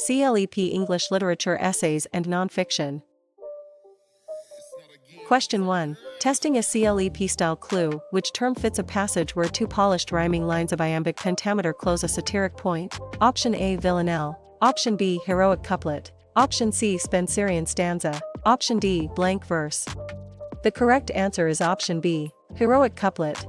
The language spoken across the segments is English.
CLEP English Literature Essays and Nonfiction. Question 1. Testing a CLEP-style clue, which term fits a passage where two polished rhyming lines of iambic pentameter close a satiric point? Option A. Villanelle. Option B. Heroic couplet. Option C. Spenserian stanza. Option D. Blank verse. The correct answer is option B. Heroic couplet.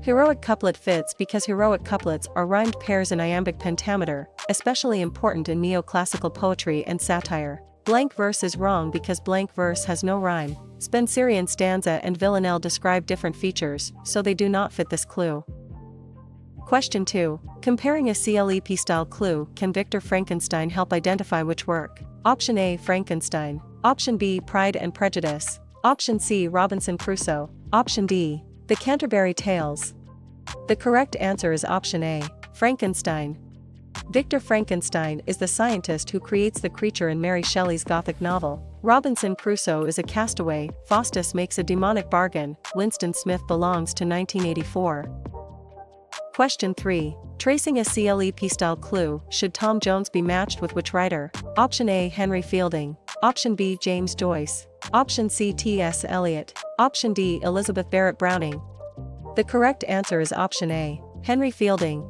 Heroic couplet fits because heroic couplets are rhymed pairs in iambic pentameter, especially important in neoclassical poetry and satire. Blank verse is wrong because blank verse has no rhyme. Spenserian stanza and villanelle describe different features, so they do not fit this clue. Question 2. Comparing a CLEP-style clue, can Victor Frankenstein help identify which work? Option A. Frankenstein. Option B. Pride and Prejudice. Option C. Robinson Crusoe. Option D. The Canterbury Tales. The correct answer is option A. Frankenstein. Victor Frankenstein is the scientist who creates the creature in Mary Shelley's Gothic novel. Robinson Crusoe is a castaway, Faustus makes a demonic bargain, Winston Smith belongs to 1984. Question 3. Tracing a CLEP-style clue, should Tom Jones be matched with which writer? Option A. Henry Fielding. Option B. James Joyce. Option C. T.S. Eliot. Option D. Elizabeth Barrett Browning. The correct answer is option A. Henry Fielding.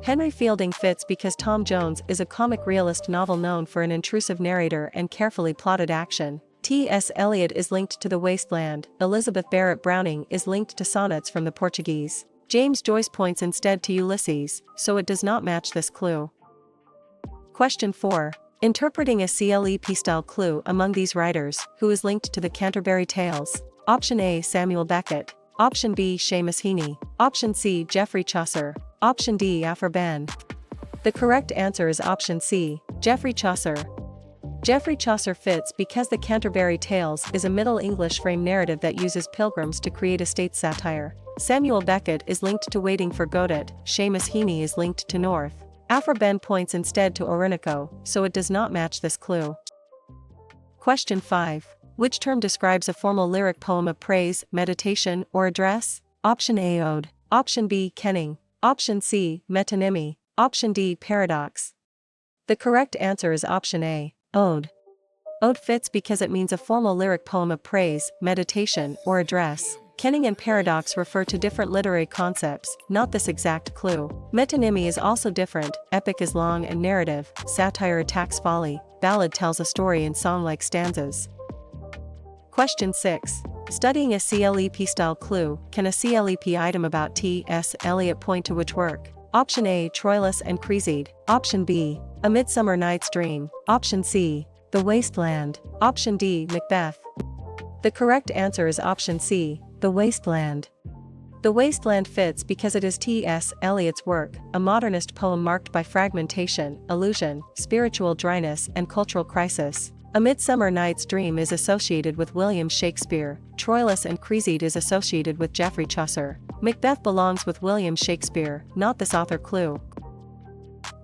Henry Fielding fits because Tom Jones is a comic realist novel known for an intrusive narrator and carefully plotted action. T.S. Eliot is linked to The Waste Land. Elizabeth Barrett Browning is linked to sonnets from the Portuguese. James Joyce points instead to Ulysses, so it does not match this clue. Question 4. Interpreting a CLEP-style clue among these writers, who is linked to the Canterbury Tales? Option A. Samuel Beckett. Option B. Seamus Heaney. Option C. Geoffrey Chaucer. Option D. Aphrban. The correct answer is option C. Geoffrey Chaucer. Geoffrey Chaucer fits because the Canterbury Tales is a Middle English frame narrative that uses pilgrims to create a state satire. Samuel Beckett is linked to Waiting for Godot. Seamus Heaney is linked to North. Aphrban points instead to Orinoco, so it does not match this clue. Question 5. Which term describes a formal lyric poem of praise, meditation, or address? Option A. Ode. Option B. Kenning. Option C. Metonymy. Option D. Paradox. The correct answer is option A. Ode. Ode fits because it means a formal lyric poem of praise, meditation, or address. Kenning and paradox refer to different literary concepts, not this exact clue. Metonymy is also different, epic is long and narrative, satire attacks folly, ballad tells a story in song-like stanzas. Question 6. Studying a CLEP-style clue, can a CLEP item about T.S. Eliot point to which work? Option A. Troilus and Cresside. Option B. A Midsummer Night's Dream. Option C. The Waste Land. Option D. Macbeth. The correct answer is option C. The Waste Land. The Waste Land fits because it is T.S. Eliot's work, a modernist poem marked by fragmentation, illusion, spiritual dryness, and cultural crisis. A Midsummer Night's Dream is associated with William Shakespeare. Troilus and Cresside is associated with Geoffrey Chaucer. Macbeth belongs with William Shakespeare, not this author clue.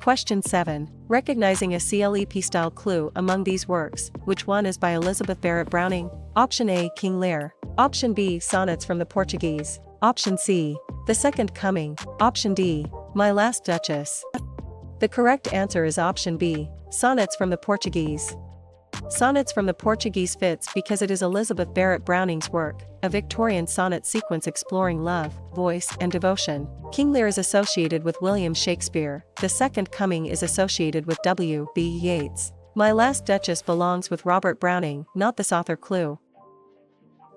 Question 7. Recognizing a CLEP-style clue among these works, which one is by Elizabeth Barrett Browning? Option A. King Lear. Option B. Sonnets from the Portuguese. Option C. The Second Coming. Option D. My Last Duchess. The correct answer is option B. Sonnets from the Portuguese. Sonnets from the Portuguese fits because it is Elizabeth Barrett Browning's work, a Victorian sonnet sequence exploring love, voice, and devotion. King Lear is associated with William Shakespeare. The Second Coming is associated with W. B. Yeats. My Last Duchess belongs with Robert Browning, not this author clue.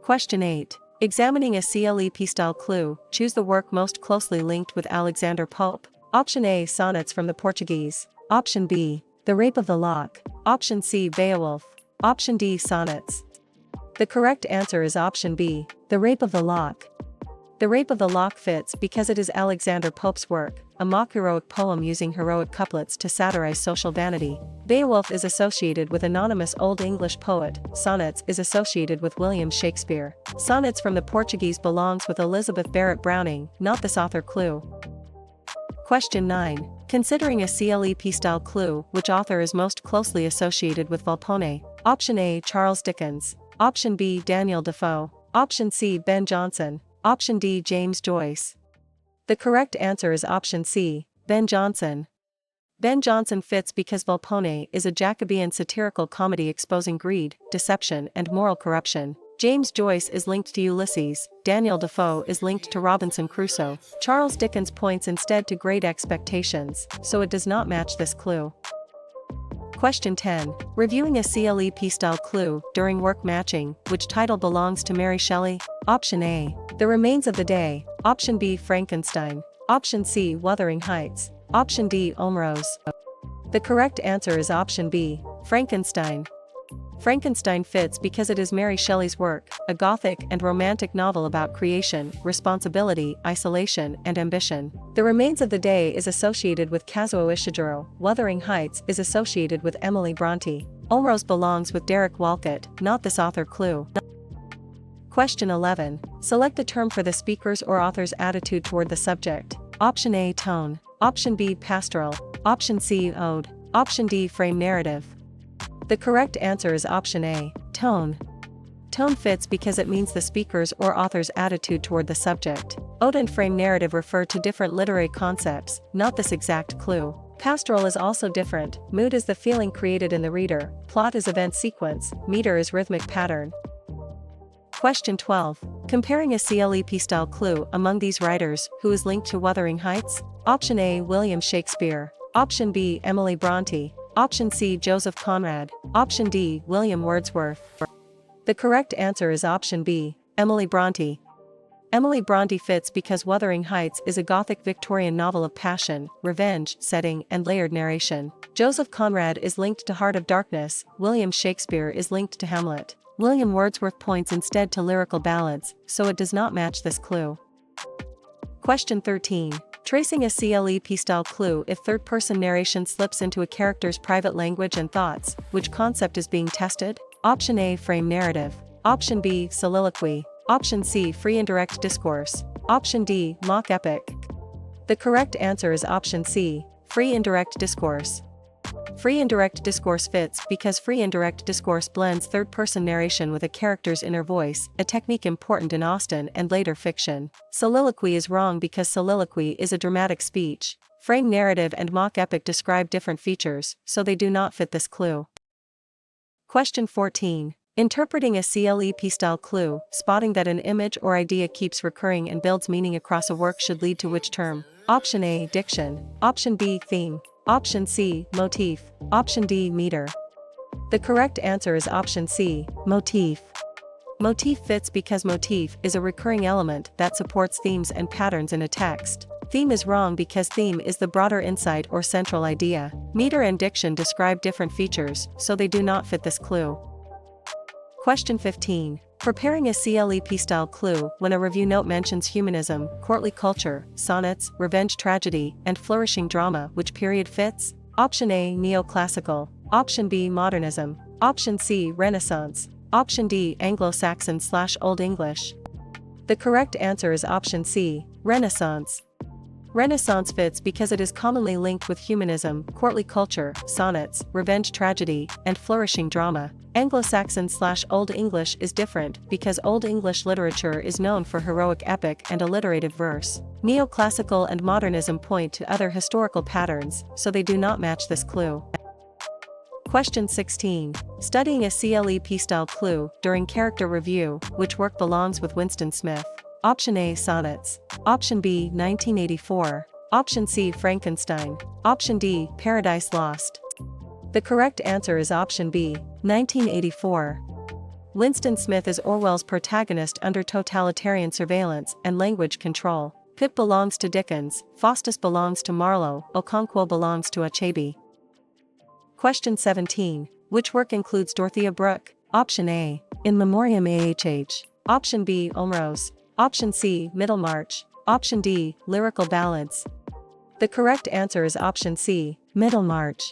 Question 8. Examining a CLEP-style clue, choose the work most closely linked with Alexander Pope. Option A. Sonnets from the Portuguese. Option B. The Rape of the Lock. Option C. Beowulf. Option D. Sonnets. The correct answer is option B. The Rape of the Lock. The Rape of the Lock fits because it is Alexander Pope's work, a mock-heroic poem using heroic couplets to satirize social vanity. Beowulf is associated with anonymous Old English poet. Sonnets is associated with William Shakespeare. Sonnets from the Portuguese belongs with Elizabeth Barrett Browning, not this author clue. Question 9. Considering a CLEP-style clue, which author is most closely associated with Volpone? Option A. Charles Dickens. Option B. Daniel Defoe. Option C. Ben Jonson. Option D. James Joyce. The correct answer is option C. Ben Jonson. Ben Jonson fits because Volpone is a Jacobean satirical comedy exposing greed, deception, and moral corruption. James Joyce is linked to Ulysses, Daniel Defoe is linked to Robinson Crusoe. Charles Dickens points instead to Great Expectations, so it does not match this clue. Question 10. Reviewing a CLEP-style clue during work matching, which title belongs to Mary Shelley? Option A. The Remains of the Day. Option B. Frankenstein. Option C. Wuthering Heights. Option D. Olmrose. The correct answer is option B. Frankenstein. Frankenstein fits because it is Mary Shelley's work, a gothic and romantic novel about creation, responsibility, isolation, and ambition. The Remains of the Day is associated with Kazuo Ishiguro. Wuthering Heights is associated with Emily Bronte. Olmrose belongs with Derek Walcott, not this author clue. Question 11. Select a term for the speaker's or author's attitude toward the subject. Option A. Tone. Option B. Pastoral. Option C. Ode. Option D. Frame narrative. The correct answer is option A. Tone. Tone fits because it means the speaker's or author's attitude toward the subject. Ode and frame narrative refer to different literary concepts, not this exact clue. Pastoral is also different. Mood is the feeling created in the reader. Plot is event sequence. Meter is rhythmic pattern. Question 12. Comparing a CLEP-style clue among these writers, who is linked to Wuthering Heights? Option A. William Shakespeare. Option B. Emily Bronte. Option C. Joseph Conrad. Option D. William Wordsworth. The correct answer is option B. Emily Bronte. Emily Bronte fits because Wuthering Heights is a Gothic Victorian novel of passion, revenge, setting, and layered narration. Joseph Conrad is linked to Heart of Darkness. William Shakespeare is linked to Hamlet. William Wordsworth points instead to lyrical ballads, so it does not match this clue. Question 13. Tracing a CLEP-style clue if third-person narration slips into a character's private language and thoughts, which concept is being tested? Option A. Frame narrative. Option B. Soliloquy. Option C. Free indirect discourse. Option D. Mock epic. The correct answer is option C. Free indirect discourse. Free indirect discourse fits because free indirect discourse blends third-person narration with a character's inner voice, a technique important in Austen and later fiction. Soliloquy is wrong because soliloquy is a dramatic speech. Frame narrative and mock epic describe different features, so they do not fit this clue. Question 14. Interpreting a CLEP-style clue, spotting that an image or idea keeps recurring and builds meaning across a work should lead to which term? Option A. Diction. Option B. Theme. Option C. Motif. Option D. Meter. The correct answer is option C. Motif. Motif fits because motif is a recurring element that supports themes and patterns in a text. Theme is wrong because theme is the broader insight or central idea. Meter and diction describe different features, so they do not fit this clue. Question 15. Preparing a CLEP-style clue when a review note mentions humanism, courtly culture, sonnets, revenge tragedy, and flourishing drama, which period fits? Option A. Neoclassical. Option B. Modernism. Option C. Renaissance. Option D. Anglo-Saxon/Old English. The correct answer is option C. Renaissance. Renaissance fits because it is commonly linked with humanism, courtly culture, sonnets, revenge tragedy, and flourishing drama. Anglo-Saxon/Old English is different because Old English literature is known for heroic epic and alliterative verse. Neoclassical and modernism point to other historical patterns, so they do not match this clue. Question 16. Studying a CLEP-style clue during character review, which work belongs with Winston Smith? Option A. Sonnets. Option B. 1984. Option C. Frankenstein. Option D. Paradise Lost. The correct answer is option B. 1984. Winston Smith is Orwell's protagonist under totalitarian surveillance and language control. Pip belongs to Dickens, Faustus belongs to Marlowe, Okonkwo belongs to Achebe. Question 17. Which work includes Dorothea Brooke? Option A. In Memoriam AHH. Option B. Olmrose. Option C. Middlemarch. Option D. Lyrical ballads. The correct answer is option C. Middlemarch.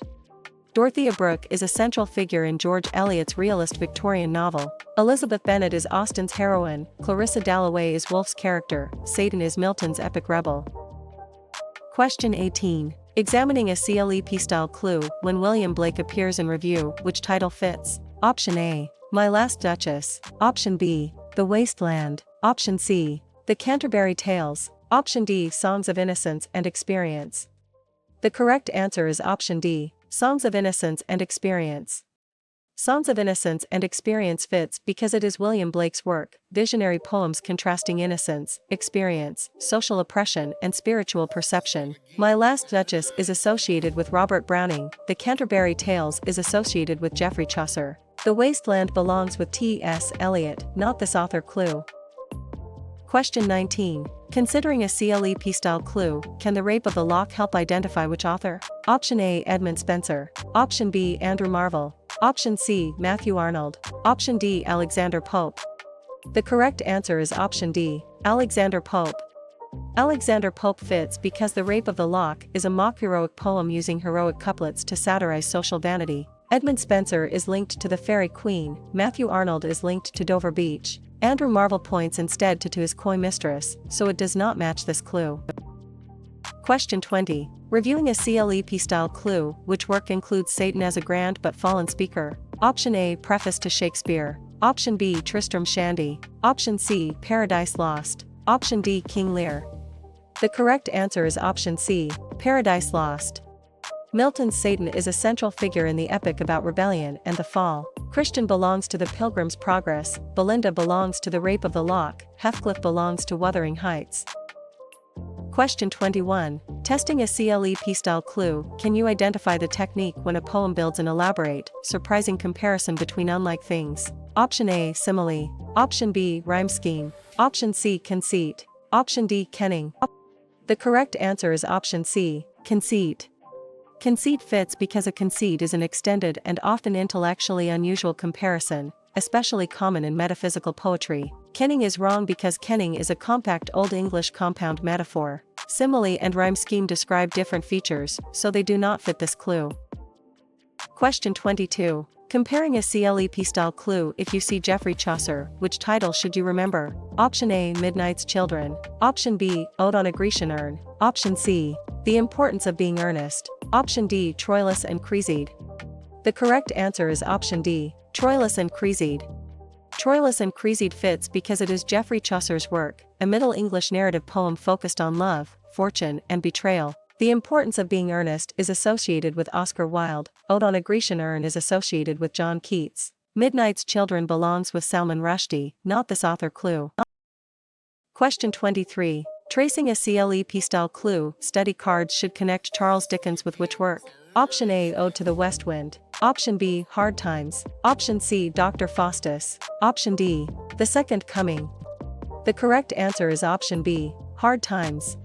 Dorothea Brooke is a central figure in George Eliot's realist Victorian novel. Elizabeth Bennet is Austen's heroine, Clarissa Dalloway is Wolfe's character, Satan is Milton's epic rebel. Question 18. Examining a CLEP-style clue when William Blake appears in review, which title fits? Option A. My Last Duchess. Option B. The Wasteland. Option C. The Canterbury Tales. Option D. Songs of Innocence and Experience. The correct answer is option D, Songs of Innocence and Experience. Songs of Innocence and Experience fits because it is William Blake's work, visionary poems contrasting innocence, experience, social oppression and spiritual perception. My Last Duchess is associated with Robert Browning, The Canterbury Tales is associated with Geoffrey Chaucer. The Wasteland belongs with T.S. Eliot, not this author. Clue. Question 19. Considering a CLEP-style clue, can the Rape of the Lock help identify which author? Option A, Edmund Spenser. Option B, Andrew Marvell. Option C, Matthew Arnold. Option D, Alexander Pope. The correct answer is option D, Alexander Pope. Alexander Pope fits because The Rape of the Lock is a mock-heroic poem using heroic couplets to satirize social vanity. Edmund Spenser is linked to the Fairy Queen, Matthew Arnold is linked to Dover Beach. Andrew Marvell points instead to his coy mistress, so it does not match this clue. Question 20. Reviewing a CLEP-style clue, which work includes Satan as a grand but fallen speaker? Option A, Preface to Shakespeare. Option B, Tristram Shandy. Option C, Paradise Lost. Option D, King Lear. The correct answer is option C, Paradise Lost. Milton's Satan is a central figure in the epic about rebellion and the fall. Christian belongs to the Pilgrim's Progress, Belinda belongs to the Rape of the Lock, Heathcliff belongs to Wuthering Heights. Question 21. Testing a CLEP-style clue, can you identify the technique when a poem builds an elaborate, surprising comparison between unlike things? Option A, simile. Option B, rhyme scheme. Option C, conceit. Option D, kenning. The correct answer is option C, conceit. Conceit fits because a conceit is an extended and often intellectually unusual comparison, especially common in metaphysical poetry. Kenning is wrong because kenning is a compact Old English compound metaphor. Simile and rhyme scheme describe different features, so they do not fit this clue. Question 22. Comparing a CLEP-style clue, if you see Geoffrey Chaucer, which title should you remember? Option A, Midnight's Children. Option B, Ode on a Grecian Urn. Option C, The Importance of Being Earnest. Option D, Troilus and Cresside. The correct answer is option D, Troilus and Cresside. Troilus and Cresside fits because it is Geoffrey Chaucer's work, a Middle English narrative poem focused on love, fortune, and betrayal. The Importance of Being Earnest is associated with Oscar Wilde. Ode on a Grecian Urn is associated with John Keats. Midnight's Children belongs with Salman Rushdie, not this author. Clue. Question 23. Tracing a CLEP-style clue, study cards should connect Charles Dickens with which work? Option A, Ode to the West Wind. Option B, Hard Times. Option C, Dr. Faustus. Option D, The Second Coming. The correct answer is option B, Hard Times.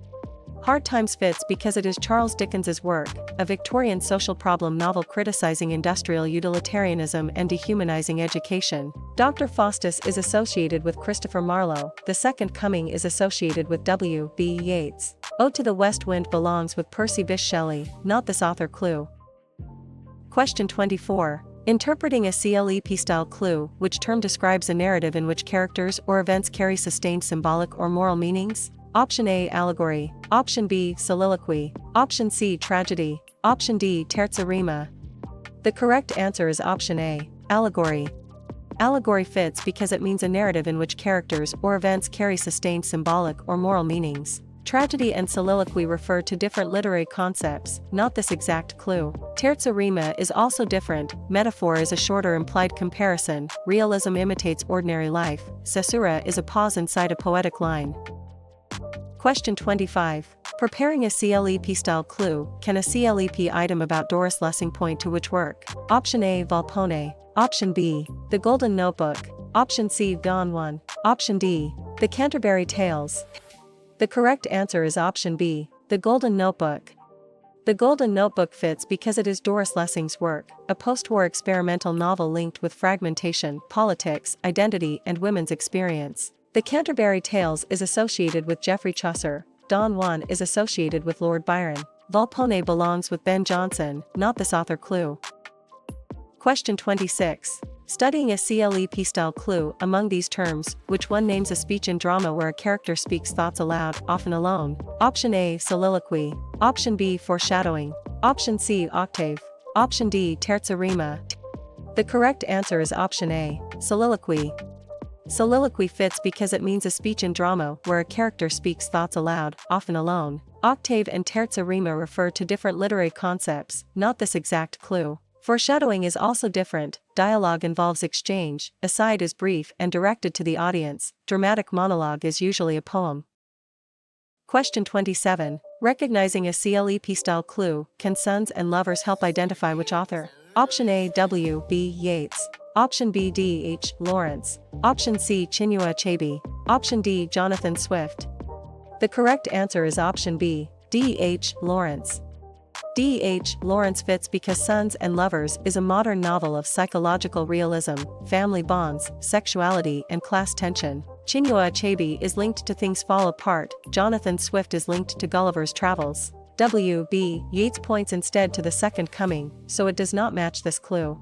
Hard Times fits because it is Charles Dickens's work, a Victorian social problem novel criticizing industrial utilitarianism and dehumanizing education. Dr. Faustus is associated with Christopher Marlowe. The Second Coming is associated with W.B. Yeats. Ode to the West Wind belongs with Percy Bysshe Shelley, not this author. Clue. Question 24. Interpreting a CLEP-style clue, which term describes a narrative in which characters or events carry sustained symbolic or moral meanings? Option A, allegory. Option B, soliloquy. Option C, tragedy. Option D, terza rima. The correct answer is option A, allegory. Allegory fits because it means a narrative in which characters or events carry sustained symbolic or moral meanings. Tragedy and soliloquy refer to different literary concepts, not this exact clue. Terza rima is also different. Metaphor is a shorter implied comparison. Realism imitates ordinary life. Caesura is a pause inside a poetic line. Question 25. Preparing a CLEP-style clue, can a CLEP item about Doris Lessing point to which work? Option A, Volpone. Option B, The Golden Notebook. Option C, Don Juan. Option D, The Canterbury Tales. The correct answer is option B, The Golden Notebook. The Golden Notebook fits because it is Doris Lessing's work, a post-war experimental novel linked with fragmentation, politics, identity, and women's experience. The Canterbury Tales is associated with Geoffrey Chaucer. Don Juan is associated with Lord Byron. Volpone belongs with Ben Jonson, not this author. Clue. Question 26. Studying a CLEP-style clue, among these terms, which one names a speech in drama where a character speaks thoughts aloud, often alone? Option A, soliloquy. Option B, foreshadowing. Option C, octave. Option D, terza rima. The correct answer is option A, soliloquy. Soliloquy fits because it means a speech in drama where a character speaks thoughts aloud, often alone. Octave and terza rima refer to different literary concepts, not this exact clue. Foreshadowing is also different, dialogue involves exchange, aside is brief and directed to the audience, dramatic monologue is usually a poem. Question 27. Recognizing a CLEP-style clue, can sons and lovers help identify which author? Option A. W. B. Yeats. Option B. D. H. Lawrence. Option C. Chinua Achebe. Option D. Jonathan Swift. The correct answer is option B. D. H. Lawrence. D. H. Lawrence fits because Sons and Lovers is a modern novel of psychological realism, family bonds, sexuality and class tension. Chinua Achebe is linked to Things Fall Apart, Jonathan Swift is linked to Gulliver's Travels. W. B. Yeats points instead to The Second Coming, so it does not match this clue.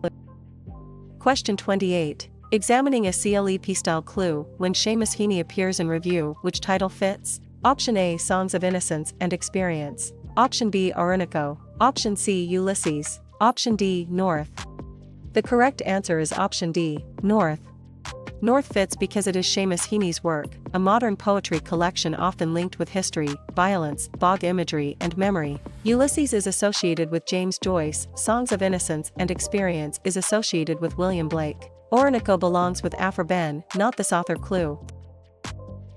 Question 28. Examining a CLEP-style clue, when Seamus Heaney appears in review, which title fits? Option A. Songs of Innocence and Experience. Option B. Orinoco. Option C. Ulysses. Option D. North. The correct answer is option D. North. North fits because it is Seamus Heaney's work, a modern poetry collection often linked with history, violence, bog imagery and memory. Ulysses is associated with James Joyce, Songs of Innocence and Experience is associated with William Blake. Orinoco belongs with Aphra Behn, not this author clue.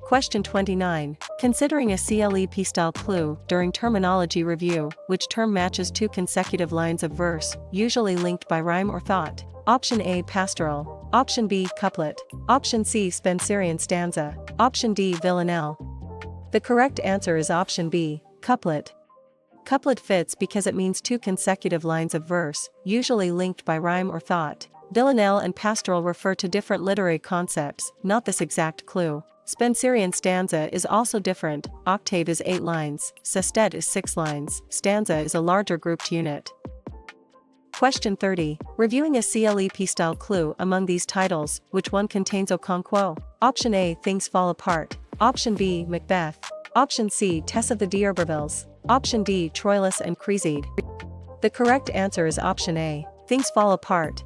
Question 29. Considering a CLEP-style clue during terminology review, which term matches two consecutive lines of verse, usually linked by rhyme or thought? Option A. Pastoral. Option B. Couplet. Option C. Spenserian stanza. Option D. Villanelle. The correct answer is option B. Couplet. Couplet fits because it means two consecutive lines of verse, usually linked by rhyme or thought. Villanelle and pastoral refer to different literary concepts, not this exact clue. Spenserian stanza is also different, octave is 8 lines, sestet is 6 lines, stanza is a larger grouped unit. Question 30. Reviewing a CLEP-style clue among these titles, which one contains Okonkwo? Option A. Things Fall Apart. Option B. Macbeth. Option C. Tess of the D'Urbervilles. Option D. Troilus and Cresside. The correct answer is option A. Things Fall Apart.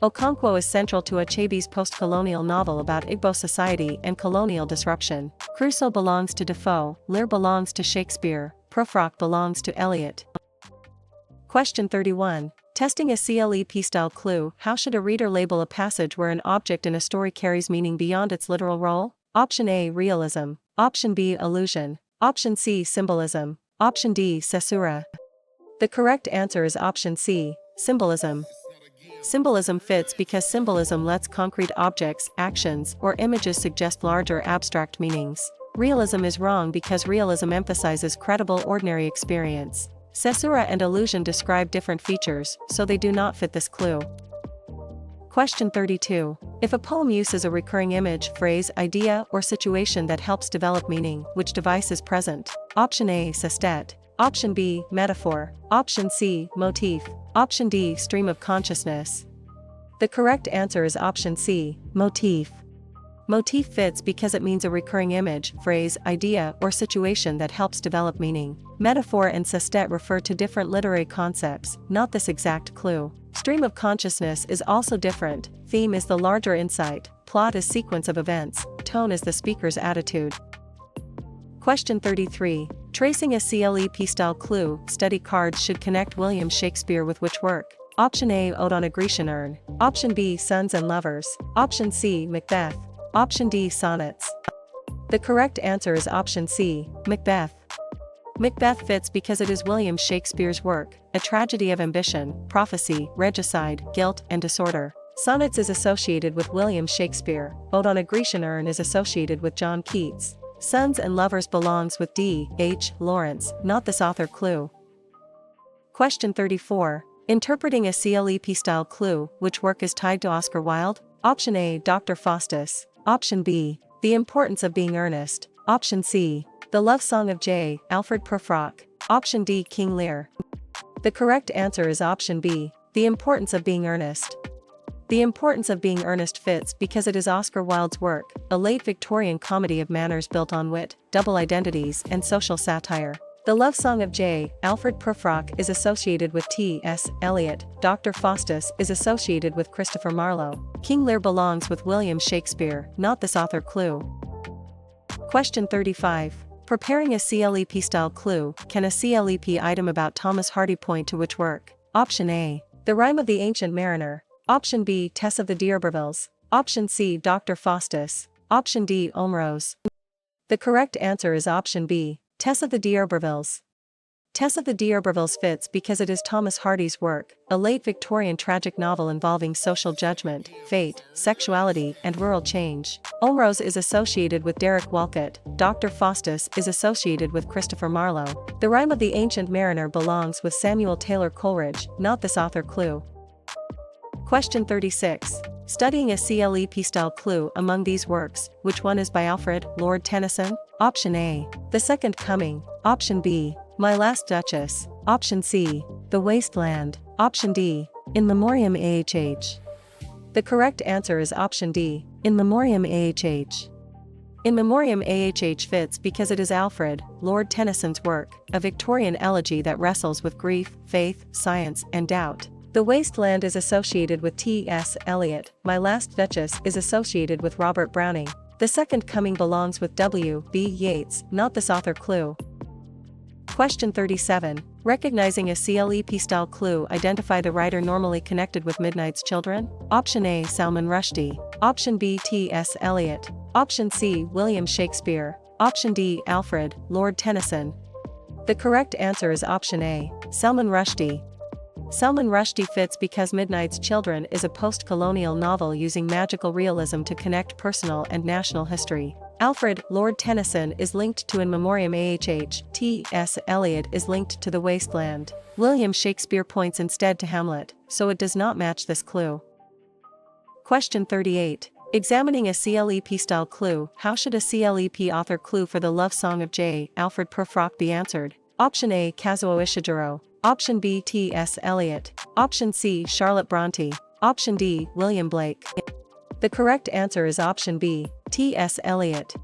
Okonkwo is central to Achebe's post-colonial novel about Igbo society and colonial disruption. Crusoe belongs to Defoe, Lear belongs to Shakespeare, Prufrock belongs to Eliot. Question 31. Testing a CLEP-style clue, how should a reader label a passage where an object in a story carries meaning beyond its literal role? Option A. Realism. Option B. Allusion. Option C. Symbolism. Option D. Caesura. The correct answer is option C. Symbolism. Symbolism fits because symbolism lets concrete objects, actions, or images suggest larger abstract meanings. Realism is wrong because realism emphasizes credible ordinary experience. Caesura and allusion describe different features, so they do not fit this clue. Question 32. If a poem uses a recurring image, phrase, idea, or situation that helps develop meaning, which device is present? Option A. Sestet. Option B. Metaphor. Option C. Motif. Option D. Stream of consciousness. The correct answer is option C. Motif. Motif fits because it means a recurring image, phrase, idea, or situation that helps develop meaning. Metaphor and sestet refer to different literary concepts, not this exact clue. Stream of consciousness is also different, theme is the larger insight, plot is sequence of events, tone is the speaker's attitude. Question 33. Tracing a CLEP-style clue, study cards should connect William Shakespeare with which work? Option A. Ode on a Grecian Urn. Option B. Sons and Lovers. Option C. Macbeth. Option D. Sonnets. The correct answer is option C. Macbeth. Macbeth fits because it is William Shakespeare's work, a tragedy of ambition, prophecy, regicide, guilt, and disorder. Sonnets is associated with William Shakespeare. Ode on a Grecian Urn is associated with John Keats. Sons and Lovers belongs with D. H. Lawrence, not this author clue. Question 34. Interpreting a CLEP-style clue, which work is tied to Oscar Wilde? Option A. Dr. Faustus. Option B. The Importance of Being Earnest. Option C. The Love Song of J. Alfred Prufrock. Option D. King Lear. The correct answer is option B. The Importance of Being Earnest. The Importance of Being Earnest fits because it is Oscar Wilde's work, a late Victorian comedy of manners built on wit, double identities, and social satire. The Love Song of J. Alfred Prufrock is associated with T.S. Eliot, Dr. Faustus is associated with Christopher Marlowe. King Lear belongs with William Shakespeare, not this author clue. Question 35. Preparing a CLEP-style clue, can a CLEP item about Thomas Hardy point to which work? Option A. The Rime of the Ancient Mariner. Option B. Tess of the D'Urbervilles. Option C. Dr. Faustus. Option D. Olmrose. The correct answer is option B. Tess of the D'Urbervilles. Tess of the D'Urbervilles fits because it is Thomas Hardy's work, a late Victorian tragic novel involving social judgment, fate, sexuality, and rural change. Olmrose is associated with Derek Walcott. Dr. Faustus is associated with Christopher Marlowe. The Rime of the Ancient Mariner belongs with Samuel Taylor Coleridge, not this author clue. Question 36. Studying a CLEP-style clue among these works, which one is by Alfred, Lord Tennyson? Option A. The Second Coming. Option B. My Last Duchess. Option C. The Wasteland. Option D. In Memoriam AHH. The correct answer is option D. In Memoriam AHH. In Memoriam AHH fits because it is Alfred, Lord Tennyson's work, a Victorian elegy that wrestles with grief, faith, science, and doubt. The Wasteland is associated with T.S. Eliot. My Last Duchess is associated with Robert Browning. The Second Coming belongs with W.B. Yeats, not this author clue. Question 37. Recognizing a CLEP-style clue, identify the writer normally connected with Midnight's Children? Option A. Salman Rushdie. Option B. T.S. Eliot. Option C. William Shakespeare. Option D. Alfred, Lord Tennyson. The correct answer is option A. Salman Rushdie. Salman Rushdie fits because Midnight's Children is a post-colonial novel using magical realism to connect personal and national history. Alfred, Lord Tennyson is linked to In Memoriam AHH, T.S. Eliot is linked to The Wasteland. William Shakespeare points instead to Hamlet, so it does not match this clue. Question 38. Examining a CLEP-style clue, how should a CLEP author clue for the love song of J. Alfred Prufrock be answered? Option A. Kazuo Ishiguro. Option B. T.S. Eliot. Option C. Charlotte Bronte. Option D. William Blake. The correct answer is option B. T.S. Eliot.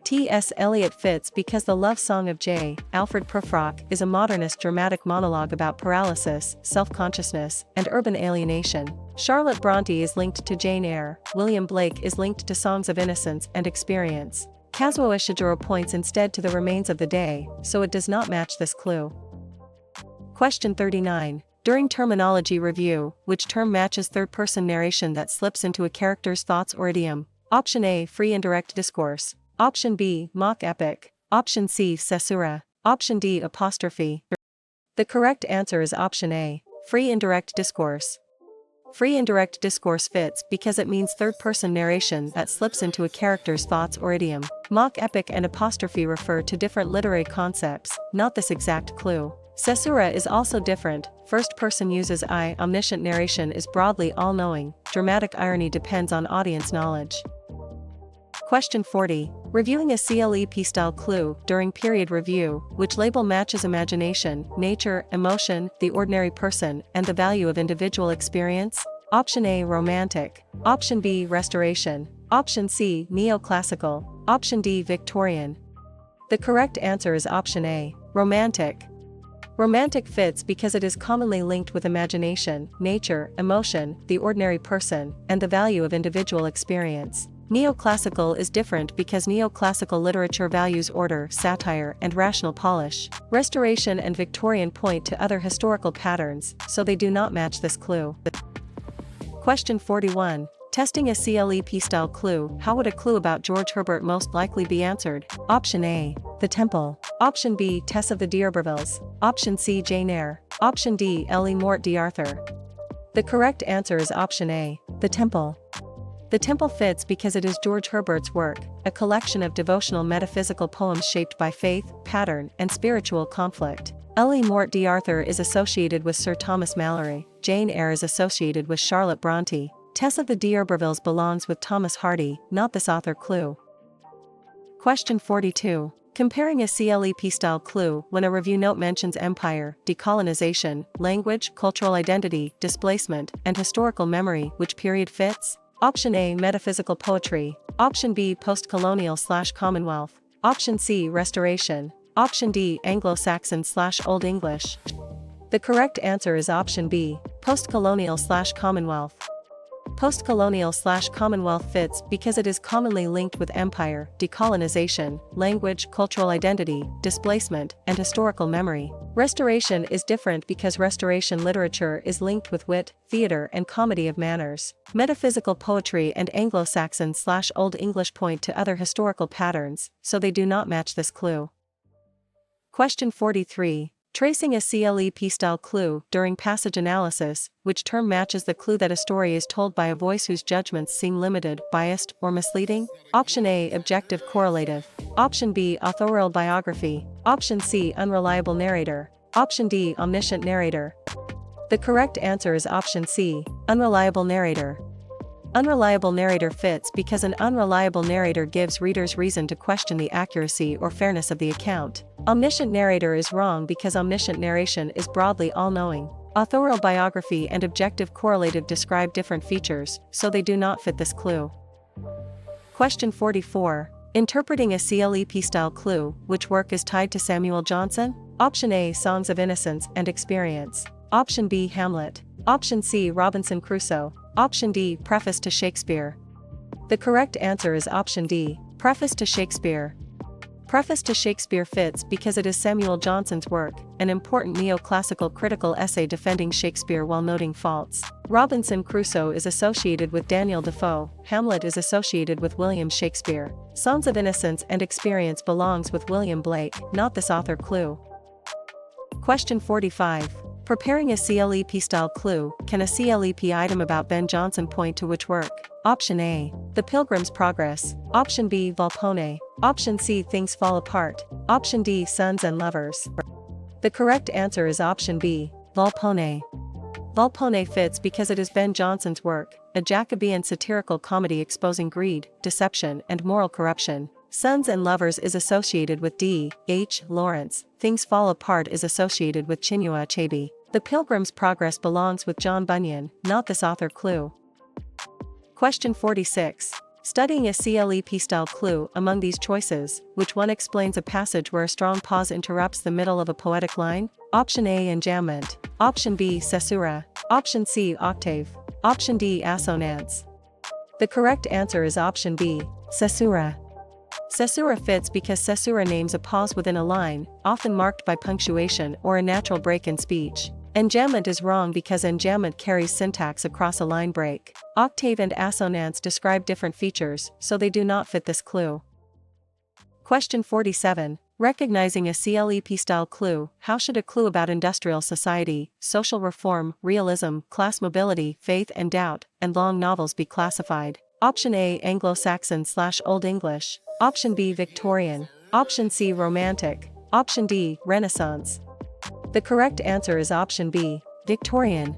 T.S. Eliot fits because the love song of J. Alfred Prufrock is a modernist dramatic monologue about paralysis, self-consciousness, and urban alienation. Charlotte Bronte is linked to Jane Eyre. William Blake is linked to songs of innocence and experience. Kazuo Ishiguro points instead to The Remains of the Day, so it does not match this clue. Question 39. During terminology review, which term matches third-person narration that slips into a character's thoughts or idiom? Option A. Free indirect discourse. Option B. Mock epic. Option C. Caesura. Option D. Apostrophe. The correct answer is option A. Free indirect discourse. Free indirect discourse fits because it means third-person narration that slips into a character's thoughts or idiom. Mock epic and apostrophe refer to different literary concepts, not this exact clue. Caesura is also different. First person uses I. Omniscient narration is broadly all-knowing. Dramatic irony depends on audience knowledge. Question 40. Reviewing a CLEP-style clue, during period review, which label matches imagination, nature, emotion, the ordinary person, and the value of individual experience? Option A. Romantic. Option B. Restoration. Option C. Neoclassical. Option D. Victorian. The correct answer is option A. Romantic. Romantic fits because it is commonly linked with imagination, nature, emotion, the ordinary person, and the value of individual experience. Neoclassical is different because neoclassical literature values order, satire, and rational polish. Restoration and Victorian point to other historical patterns, so they do not match this clue. Question 41. Testing a CLEP-style clue, how would a clue about George Herbert most likely be answered? Option A. The Temple. Option B. Tess of the D'Urbervilles. Option C. Jane Eyre. Option D. Ellie Morte d'Arthur. The correct answer is option A. The Temple. The Temple fits because it is George Herbert's work, a collection of devotional metaphysical poems shaped by faith, pattern, and spiritual conflict. Ellie Morte d'Arthur is associated with Sir Thomas Malory. Jane Eyre is associated with Charlotte Bronte. Tess of the D'Urbervilles belongs with Thomas Hardy, not this author clue. Question 42. Comparing a CLEP-style clue when a review note mentions empire, decolonization, language, cultural identity, displacement, and historical memory, which period fits? Option A. Metaphysical poetry. Option B. Post-colonial/Commonwealth. Option C. Restoration. Option D. Anglo-Saxon/Old English. The correct answer is option B. Post-colonial/Commonwealth. Post-colonial/Commonwealth fits because it is commonly linked with empire, decolonization, language, cultural identity, displacement, and historical memory. Restoration is different because restoration literature is linked with wit, theater, and comedy of manners. Metaphysical poetry and Anglo-Saxon/Old English point to other historical patterns, so they do not match this clue. Question 43. Tracing a CLEP-style clue during passage analysis, which term matches the clue that a story is told by a voice whose judgments seem limited, biased, or misleading? Option A. Objective correlative. Option B. Authorial biography. Option C. Unreliable narrator. Option D. Omniscient narrator. The correct answer is option C. Unreliable narrator. Unreliable narrator fits because an unreliable narrator gives readers reason to question the accuracy or fairness of the account. Omniscient narrator is wrong because omniscient narration is broadly all-knowing. Authorial biography and objective correlative describe different features, so they do not fit this clue. Question 44. Interpreting a CLEP-style clue, which work is tied to Samuel Johnson? Option A. Songs of Innocence and Experience. Option B. Hamlet. Option C. Robinson Crusoe. Option D. Preface to Shakespeare. The correct answer is option D. Preface to Shakespeare. Preface to Shakespeare fits because it is Samuel Johnson's work, an important neoclassical critical essay defending Shakespeare while noting faults. Robinson Crusoe is associated with Daniel Defoe, Hamlet is associated with William Shakespeare. Songs of Innocence and Experience belongs with William Blake, not this author clue. Question 45. Preparing a CLEP-style clue, can a CLEP item about Ben Jonson point to which work? Option A. The Pilgrim's Progress. Option B. Volpone. Option C. Things Fall Apart. Option D. Sons and Lovers. The correct answer is option B. Volpone. Volpone fits because it is Ben Jonson's work, a Jacobean satirical comedy exposing greed, deception, and moral corruption. Sons and Lovers is associated with D. H. Lawrence. Things Fall Apart is associated with Chinua Achebe. The Pilgrim's Progress belongs with John Bunyan, not this author clue. Question 46. Studying a CLEP-style clue among these choices, which one explains a passage where a strong pause interrupts the middle of a poetic line? Option A. Enjambment. Option B. Caesura. Option C. Octave. Option D. Assonance. The correct answer is option B. Caesura. Caesura fits because caesura names a pause within a line, often marked by punctuation or a natural break in speech. Enjambment is wrong because enjambment carries syntax across a line break. Octave and assonance describe different features, so they do not fit this clue. Question 47. Recognizing a CLEP-style clue, how should a clue about industrial society, social reform, realism, class mobility, faith and doubt, and long novels be classified? Option A. Anglo-Saxon/Old English. Option B. Victorian. Option C. Romantic. Option D. Renaissance. The correct answer is option B. Victorian.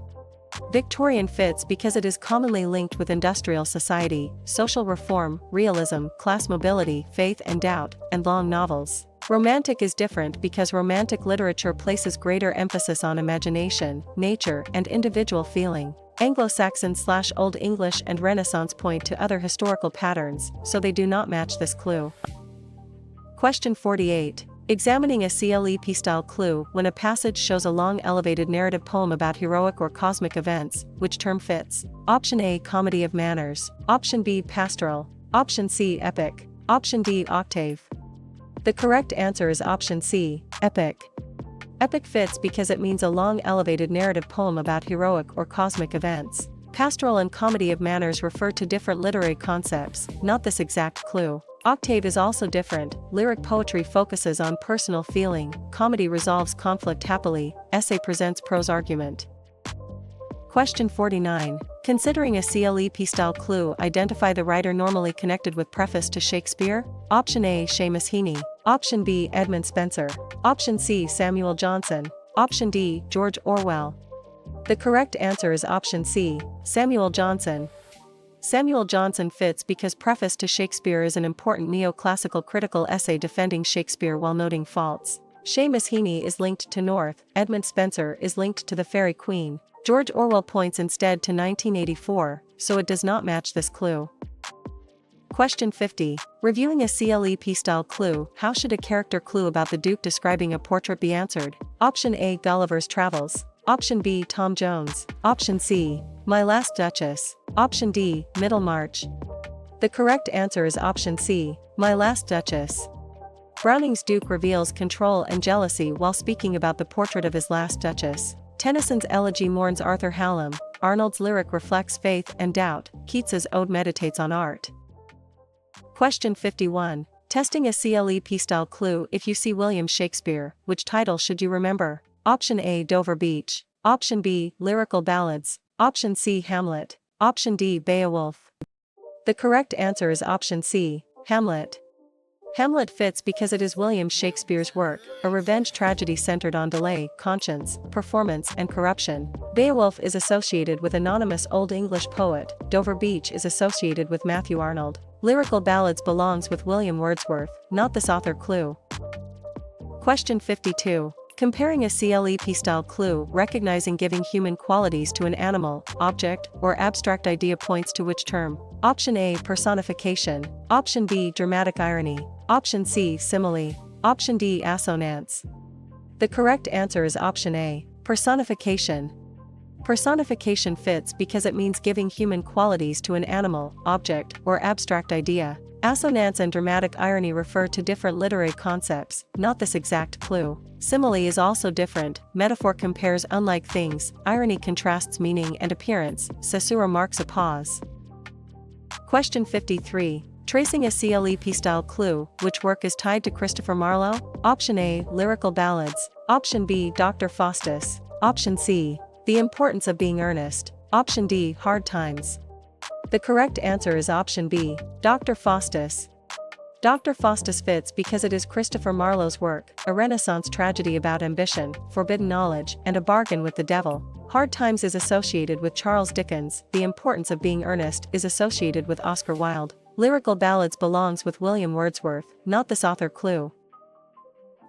Victorian fits because it is commonly linked with industrial society, social reform, realism, class mobility, faith and doubt, and long novels. Romantic is different because romantic literature places greater emphasis on imagination, nature, and individual feeling. Anglo-Saxon/Old English and Renaissance point to other historical patterns, so they do not match this clue. Question 48. Examining a CLEP-style clue when a passage shows a long elevated narrative poem about heroic or cosmic events, which term fits? Option A. Comedy of manners. Option B. Pastoral. Option C. Epic. Option D. Octave. The correct answer is option C. Epic. Epic fits because it means a long elevated narrative poem about heroic or cosmic events. Pastoral and comedy of manners refer to different literary concepts, not this exact clue. Octave is also different. Lyric poetry focuses on personal feeling, comedy resolves conflict happily, essay presents prose argument. Question 49. Considering a CLEP-style clue, identify the writer normally connected with preface to Shakespeare? Option A. Seamus Heaney. Option B. Edmund Spenser. Option C. Samuel Johnson. Option D. George Orwell. The correct answer is option C. Samuel Johnson. Samuel Johnson fits because preface to Shakespeare is an important neoclassical critical essay defending Shakespeare while noting faults. Seamus Heaney is linked to North, Edmund Spenser is linked to the Faerie Queene. George Orwell points instead to 1984, so it does not match this clue. Question 50. Reviewing a CLEP-style clue, how should a character clue about the Duke describing a portrait be answered? Option A. Gulliver's Travels. Option B. Tom Jones. Option C. My Last Duchess. Option D. Middlemarch. The correct answer is option C. My Last Duchess. Browning's Duke reveals control and jealousy while speaking about the portrait of his last duchess. Tennyson's elegy mourns Arthur Hallam. Arnold's lyric reflects faith and doubt. Keats's ode meditates on art. Question 51. Testing a CLEP-style clue. If you see William Shakespeare, which title should you remember? Option A. Dover Beach. Option B. Lyrical Ballads. Option C. Hamlet. Option D. Beowulf. The correct answer is option C. Hamlet. Hamlet fits because it is William Shakespeare's work, a revenge tragedy centered on delay, conscience, performance, and corruption. Beowulf is associated with anonymous Old English poet. Dover Beach is associated with Matthew Arnold. Lyrical Ballads belongs with William Wordsworth, not this author clue. Question 52. Comparing a CLEP-style clue, recognizing giving human qualities to an animal, object, or abstract idea points to which term? Option A. Personification. Option B. Dramatic irony. Option C. Simile. Option D. Assonance. The correct answer is option A. Personification. Personification fits because it means giving human qualities to an animal, object, or abstract idea. Assonance and dramatic irony refer to different literary concepts, not this exact clue. Simile is also different. Metaphor compares unlike things. Irony contrasts meaning and appearance. Caesura marks a pause. Question 53. Tracing a CLEP-style clue, which work is tied to Christopher Marlowe? Option A. Lyrical Ballads. Option B. Dr. Faustus. Option C. The Importance of Being Earnest. Option D. Hard Times. The correct answer is option B. Dr. Faustus. Dr. Faustus fits because it is Christopher Marlowe's work, a Renaissance tragedy about ambition, forbidden knowledge, and a bargain with the devil. Hard Times is associated with Charles Dickens. The Importance of Being Earnest is associated with Oscar Wilde. Lyrical Ballads belongs with William Wordsworth, not this author clue.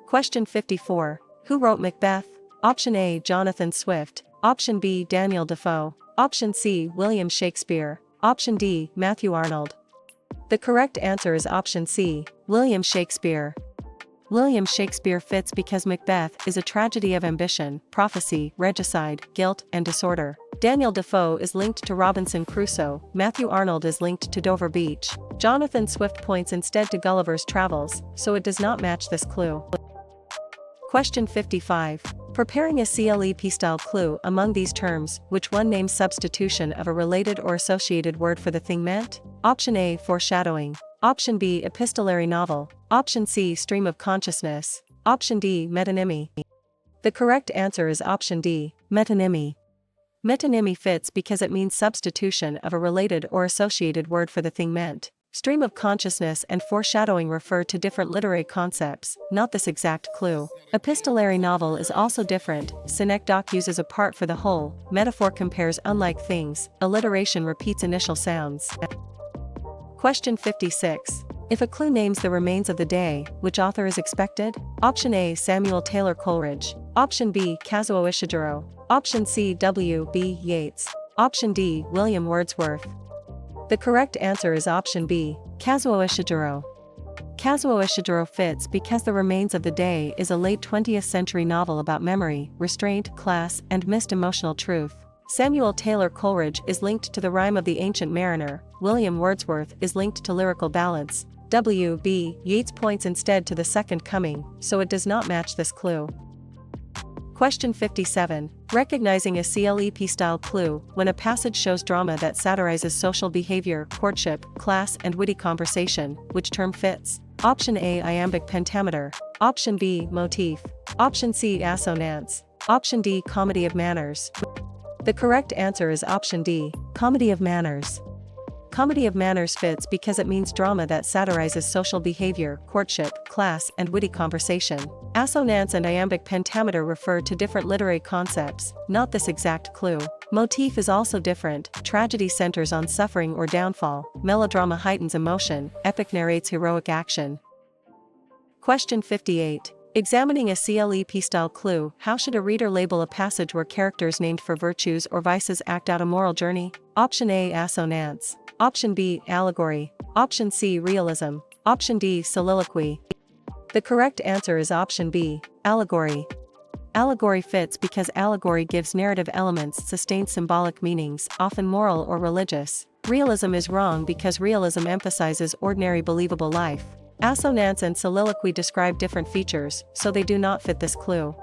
Question 54. Who wrote Macbeth? Option A. Jonathan Swift. Option B. Daniel Defoe. Option C. William Shakespeare. Option D. Matthew Arnold. The correct answer is option C. William Shakespeare. William Shakespeare fits because Macbeth is a tragedy of ambition, prophecy, regicide, guilt, and disorder. Daniel Defoe is linked to Robinson Crusoe. Matthew Arnold is linked to Dover Beach. Jonathan Swift points instead to Gulliver's Travels, so it does not match this clue. Question 55. Preparing a CLEP-style clue. Among these terms, which one names substitution of a related or associated word for the thing meant? Option A. Foreshadowing. Option B. Epistolary novel. Option C. Stream of consciousness. Option D. Metonymy. The correct answer is option D. Metonymy. Metonymy fits because it means substitution of a related or associated word for the thing meant. Stream of consciousness and foreshadowing refer to different literary concepts, not this exact clue. Epistolary novel is also different. Synecdoche uses a part for the whole. Metaphor compares unlike things. Alliteration repeats initial sounds. Question 56. If a clue names the remains of the day, which author is expected? Option A. Samuel Taylor Coleridge. Option B. Kazuo Ishiguro. Option C. W. B. Yeats. Option D. William Wordsworth. The correct answer is option B. Kazuo Ishiguro. Kazuo Ishiguro fits because The Remains of the Day is a late 20th century novel about memory, restraint, class, and missed emotional truth. Samuel Taylor Coleridge is linked to The Rime of the Ancient Mariner. William Wordsworth is linked to Lyrical Ballads. W. B. Yeats points instead to The Second Coming, so it does not match this clue. Question 57. Recognizing a CLEP-style clue. When a passage shows drama that satirizes social behavior, courtship, class, and witty conversation, which term fits? Option A. Iambic pentameter. Option B. Motif. Option C. Assonance. Option D. Comedy of manners. The correct answer is option D. Comedy of manners. Comedy of manners fits because it means drama that satirizes social behavior, courtship, class, and witty conversation. Assonance and iambic pentameter refer to different literary concepts, not this exact clue. Motif is also different. Tragedy centers on suffering or downfall. Melodrama heightens emotion. Epic narrates heroic action. Question 58. Examining a CLEP-style clue. How should a reader label a passage where characters named for virtues or vices act out a moral journey? Option A. Assonance. Option B. Allegory. Option C. Realism. Option D. Soliloquy. The correct answer is option B. Allegory. Allegory fits because allegory gives narrative elements sustained symbolic meanings, often moral or religious. Realism is wrong because realism emphasizes ordinary believable life. Assonance and soliloquy describe different features, so they do not fit this clue.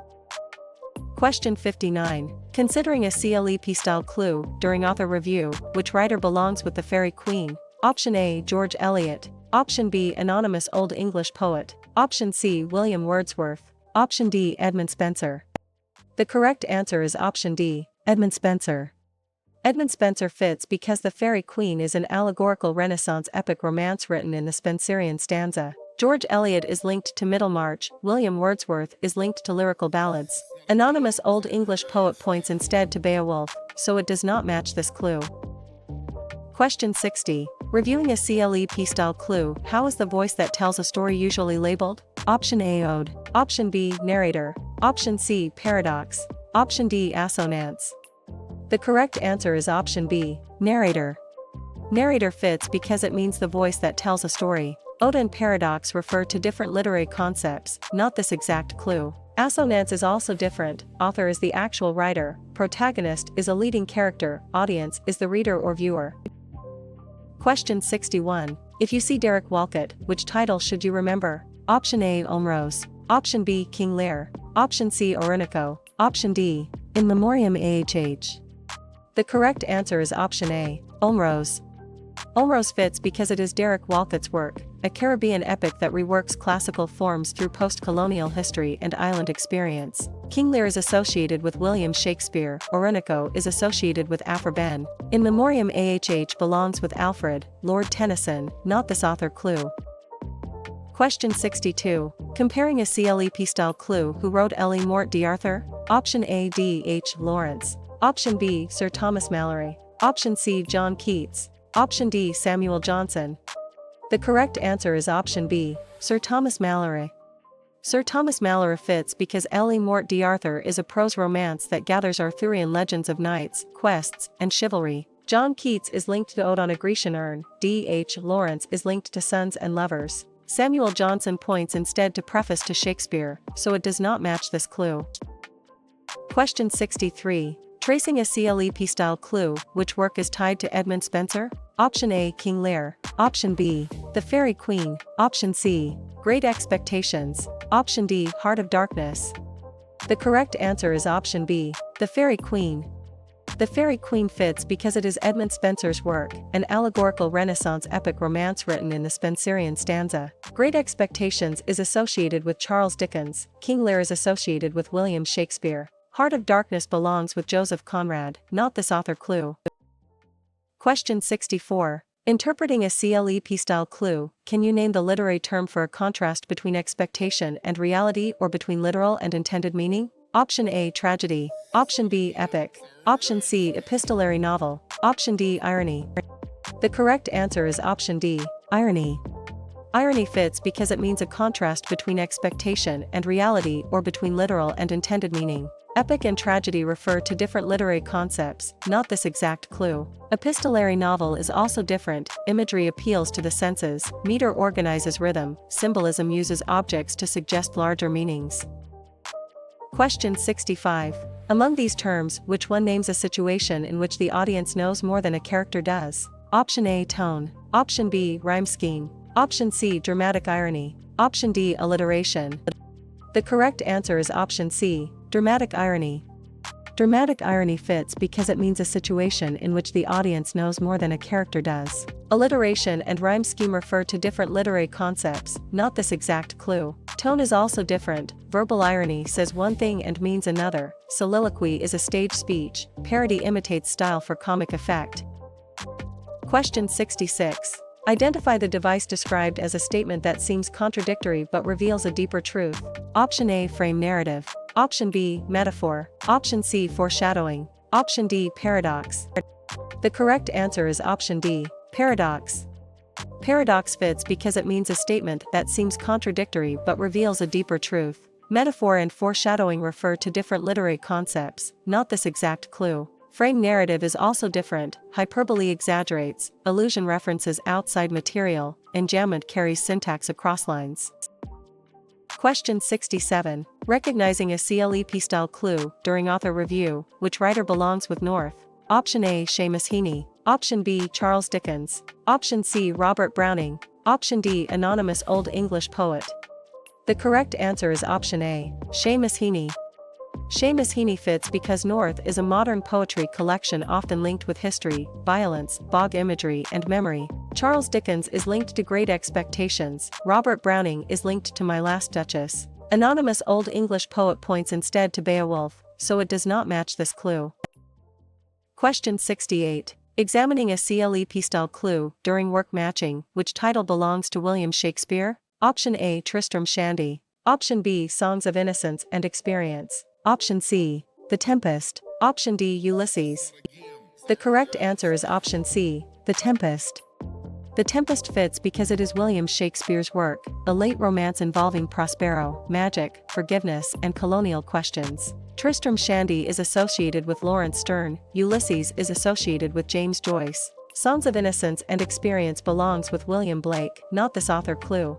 Question 59. Considering a CLEP-style clue, during author review, which writer belongs with the Fairy Queen? Option A. George Eliot. Option B. Anonymous Old English poet. Option C. William Wordsworth. Option D. Edmund Spenser. The correct answer is option D. Edmund Spenser. Edmund Spenser fits because the Fairy Queen is an allegorical Renaissance epic romance written in the Spenserian stanza. George Eliot is linked to Middlemarch, William Wordsworth is linked to lyrical ballads. Anonymous Old English poet points instead to Beowulf, so it does not match this clue. Question 60. Reviewing a CLEP-style clue, how is the voice that tells a story usually labeled? Option A. Ode. Option B. Narrator. Option C. Paradox. Option D. Assonance. The correct answer is option B. Narrator. Narrator fits because it means the voice that tells a story. Ode and paradox refer to different literary concepts, not this exact clue. Assonance is also different. Author is the actual writer, protagonist is a leading character, audience is the reader or viewer. Question 61. If you see Derek Walcott, which title should you remember? Option A. Olmrose. Option B. King Lear. Option C. Orinoco. Option D. In Memoriam AHH. The correct answer is option A. Olmrose. Olmrose fits because it is Derek Walcott's work, a Caribbean epic that reworks classical forms through post-colonial history and island experience. King Lear is associated with William Shakespeare, Orinoco is associated with Aphra Behn. In Memoriam AHH belongs with Alfred, Lord Tennyson, not this author clue. Question 62. Comparing a CLEP-style clue, who wrote Ellie Morte d'Arthur? Option A. D. H. Lawrence. Option B. Sir Thomas Malory. Option C. John Keats. Option D. Samuel Johnson. The correct answer is option B. Sir Thomas Malory. Sir Thomas Malory fits because Ellie Morte d'Arthur is a prose romance that gathers Arthurian legends of knights, quests, and chivalry. John Keats is linked to Ode on a Grecian Urn. D. H. Lawrence is linked to Sons and Lovers. Samuel Johnson points instead to preface to Shakespeare, so it does not match this clue. Question 63. Tracing a CLEP-style clue, which work is tied to Edmund Spenser? Option A. King Lear. Option B. The Fairy Queen. Option C. Great Expectations. Option D. Heart of Darkness. The correct answer is option B. The Fairy Queen. The Fairy Queen fits because it is Edmund Spenser's work, an allegorical Renaissance epic romance written in the Spenserian stanza. Great Expectations is associated with Charles Dickens. King Lear is associated with William Shakespeare. Heart of Darkness belongs with Joseph Conrad, not this author clue. Question 64. Interpreting a CLEP-style clue, can you name the literary term for a contrast between expectation and reality or between literal and intended meaning? Option A. Tragedy. Option B. Epic. Option C. Epistolary novel. Option D. Irony. The correct answer is option D. Irony. Irony fits because it means a contrast between expectation and reality or between literal and intended meaning. Epic and tragedy refer to different literary concepts, not this exact clue. Epistolary novel is also different, imagery appeals to the senses, meter organizes rhythm, symbolism uses objects to suggest larger meanings. Question 65. Among these terms, which one names a situation in which the audience knows more than a character does? Option A. Tone. Option B. Rhyme scheme. Option C. Dramatic irony. Option D. Alliteration. The correct answer is option C. Dramatic irony. Dramatic irony fits because it means a situation in which the audience knows more than a character does. Alliteration and rhyme scheme refer to different literary concepts, not this exact clue. Tone is also different. Verbal irony says one thing and means another. Soliloquy is a stage speech. Parody imitates style for comic effect. Question 66. Identify the device described as a statement that seems contradictory but reveals a deeper truth. Option A. Frame narrative. Option B. Metaphor. Option C. Foreshadowing. Option D. Paradox. The correct answer is option D. Paradox. Paradox fits because it means a statement that seems contradictory but reveals a deeper truth. Metaphor and foreshadowing refer to different literary concepts, not this exact clue. Frame narrative is also different. Hyperbole exaggerates, allusion references outside material, enjambment carries syntax across lines. Question 67. Recognizing a CLEP-style clue during author review, which writer belongs with North? Option A. Seamus Heaney. Option B. Charles Dickens. Option C. Robert Browning. Option D. Anonymous Old English poet. The correct answer is option A. Seamus Heaney. Seamus Heaney fits because North is a modern poetry collection often linked with history, violence, bog imagery and memory. Charles Dickens is linked to Great Expectations. Robert Browning is linked to My Last Duchess. Anonymous Old English poet points instead to Beowulf, so it does not match this clue. Question 68. Examining a CLEP-style clue during work matching, which title belongs to William Shakespeare? Option A. Tristram Shandy. Option B. Songs of Innocence and Experience. Option C. The Tempest. Option D. Ulysses. The correct answer is option C. The Tempest. The Tempest fits because it is William Shakespeare's work, a late romance involving Prospero, magic, forgiveness and colonial questions. Tristram Shandy is associated with Lawrence Sterne. Ulysses is associated with James Joyce. Songs of Innocence and Experience belongs with William Blake, not this author clue.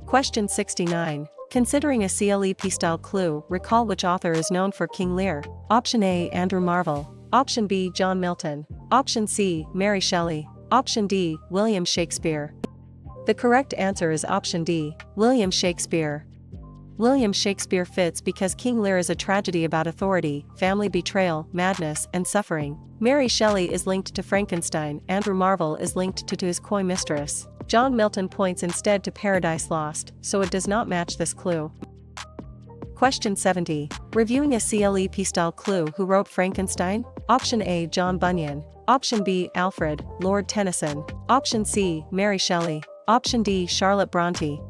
Question 69. Considering a CLEP-style clue, recall which author is known for King Lear. Option A. Andrew Marvell. Option B. John Milton. Option C. Mary Shelley. Option D. William Shakespeare. The correct answer is option D. William Shakespeare. William Shakespeare fits because King Lear is a tragedy about authority, family betrayal, madness, and suffering. Mary Shelley is linked to Frankenstein. Andrew Marvell is linked to his coy mistress. John Milton points instead to Paradise Lost, so it does not match this clue. Question 70. Reviewing a CLEP-style clue, who wrote Frankenstein? Option A. John Bunyan. Option B. Alfred, Lord Tennyson. Option C. Mary Shelley. Option D. Charlotte Bronte.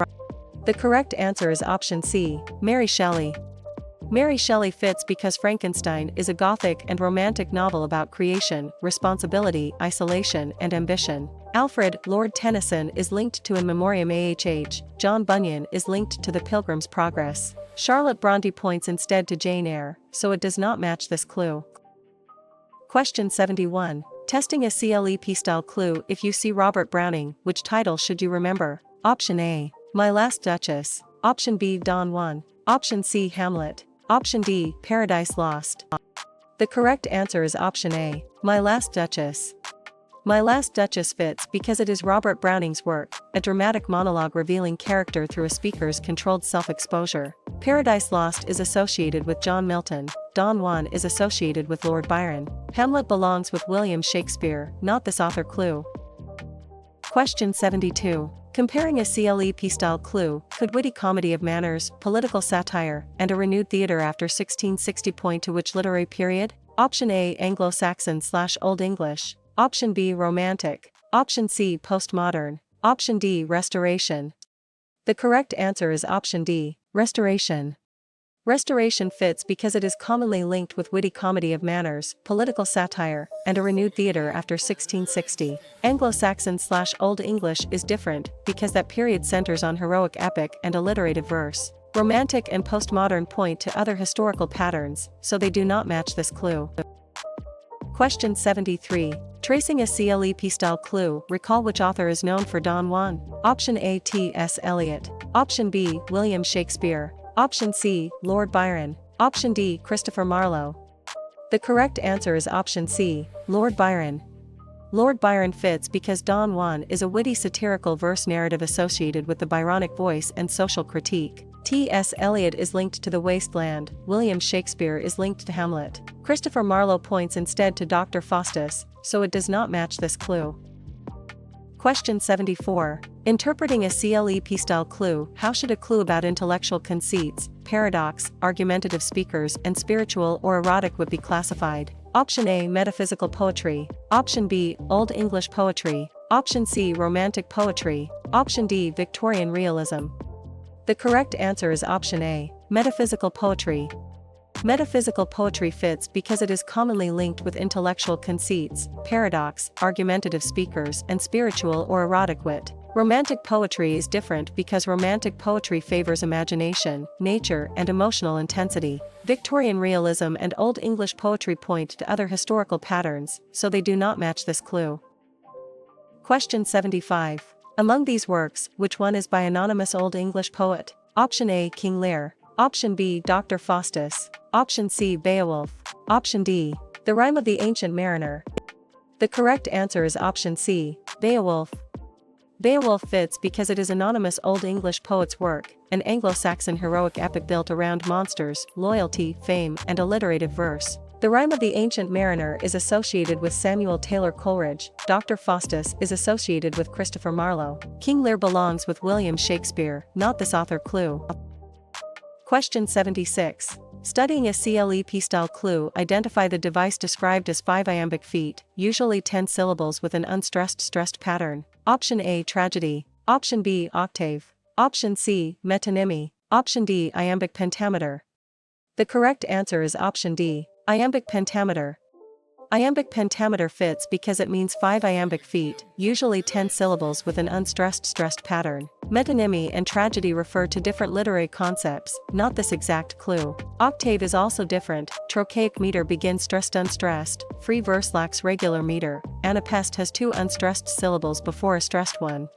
The correct answer is option C. Mary Shelley. Mary Shelley fits because Frankenstein is a Gothic and romantic novel about creation, responsibility, isolation, and ambition. Alfred, Lord Tennyson is linked to In Memoriam AHH. John Bunyan is linked to The Pilgrim's Progress. Charlotte Bronte points instead to Jane Eyre, so it does not match this clue. Question 71. Testing a CLEP-style clue, if you see Robert Browning, which title should you remember? Option A. My Last Duchess. Option B. Don Juan. Option C. Hamlet. Option D. Paradise Lost. The correct answer is option A. My Last Duchess. My Last Duchess fits because it is Robert Browning's work, a dramatic monologue revealing character through a speaker's controlled self-exposure. Paradise Lost is associated with John Milton. Don Juan is associated with Lord Byron. Hamlet belongs with William Shakespeare, not this author clue. Question 72. Comparing a CLEP-style clue, could witty comedy of manners, political satire, and a renewed theatre after 1660 point to which literary period? Option A. Anglo-Saxon/Old English. Option B. Romantic. Option C. Postmodern. Option D. Restoration. The correct answer is option D. Restoration. Restoration fits because it is commonly linked with witty comedy of manners, political satire, and a renewed theatre after 1660. Anglo-Saxon/Old English is different because that period centers on heroic epic and alliterative verse. Romantic and postmodern point to other historical patterns, so they do not match this clue. Question 73. Tracing a CLEP-style clue, recall which author is known for Don Juan. Option A. T.S. Eliot. Option B. William Shakespeare. Option C. Lord Byron. Option D. Christopher Marlowe. The correct answer is option C. Lord Byron. Lord Byron fits because Don Juan is a witty satirical verse narrative associated with the Byronic voice and social critique. T.S. Eliot is linked to The Waste Land. William Shakespeare is linked to Hamlet. Christopher Marlowe points instead to Dr. Faustus, so it does not match this clue. Question 74. Interpreting a CLEP-style clue, how should a clue about intellectual conceits, paradox, argumentative speakers, and spiritual or erotic wit be classified? Option A. Metaphysical poetry. Option B. Old English poetry. Option C. Romantic poetry. Option D. Victorian realism. The correct answer is option A. Metaphysical poetry. Metaphysical poetry fits because it is commonly linked with intellectual conceits, paradox, argumentative speakers, and spiritual or erotic wit. Romantic poetry is different because romantic poetry favors imagination, nature, and emotional intensity. Victorian realism and Old English poetry point to other historical patterns, so they do not match this clue. Question 75. Among these works, which one is by anonymous Old English poet? Option A, King Lear. Option B, Dr. Faustus. Option C, Beowulf. Option D, The Rime of the Ancient Mariner. The correct answer is option C, Beowulf. Beowulf fits because it is anonymous Old English poet's work, an Anglo-Saxon heroic epic built around monsters, loyalty, fame, and alliterative verse. The Rime of the Ancient Mariner is associated with Samuel Taylor Coleridge, Dr. Faustus is associated with Christopher Marlowe. King Lear belongs with William Shakespeare, not this author clue. Question 76. Studying a CLEP-style clue, identify the device described as 5 iambic feet, usually 10 syllables with an unstressed stressed pattern. Option A, tragedy. Option B, octave. Option C, metonymy. Option D, iambic pentameter. The correct answer is option D, iambic pentameter. Iambic pentameter fits because it means 5 iambic feet, usually 10 syllables with an unstressed stressed pattern. Metonymy and tragedy refer to different literary concepts, not this exact clue. Octave is also different, trochaic meter begins stressed unstressed, free verse lacks regular meter, anapest has 2 unstressed syllables before a stressed one.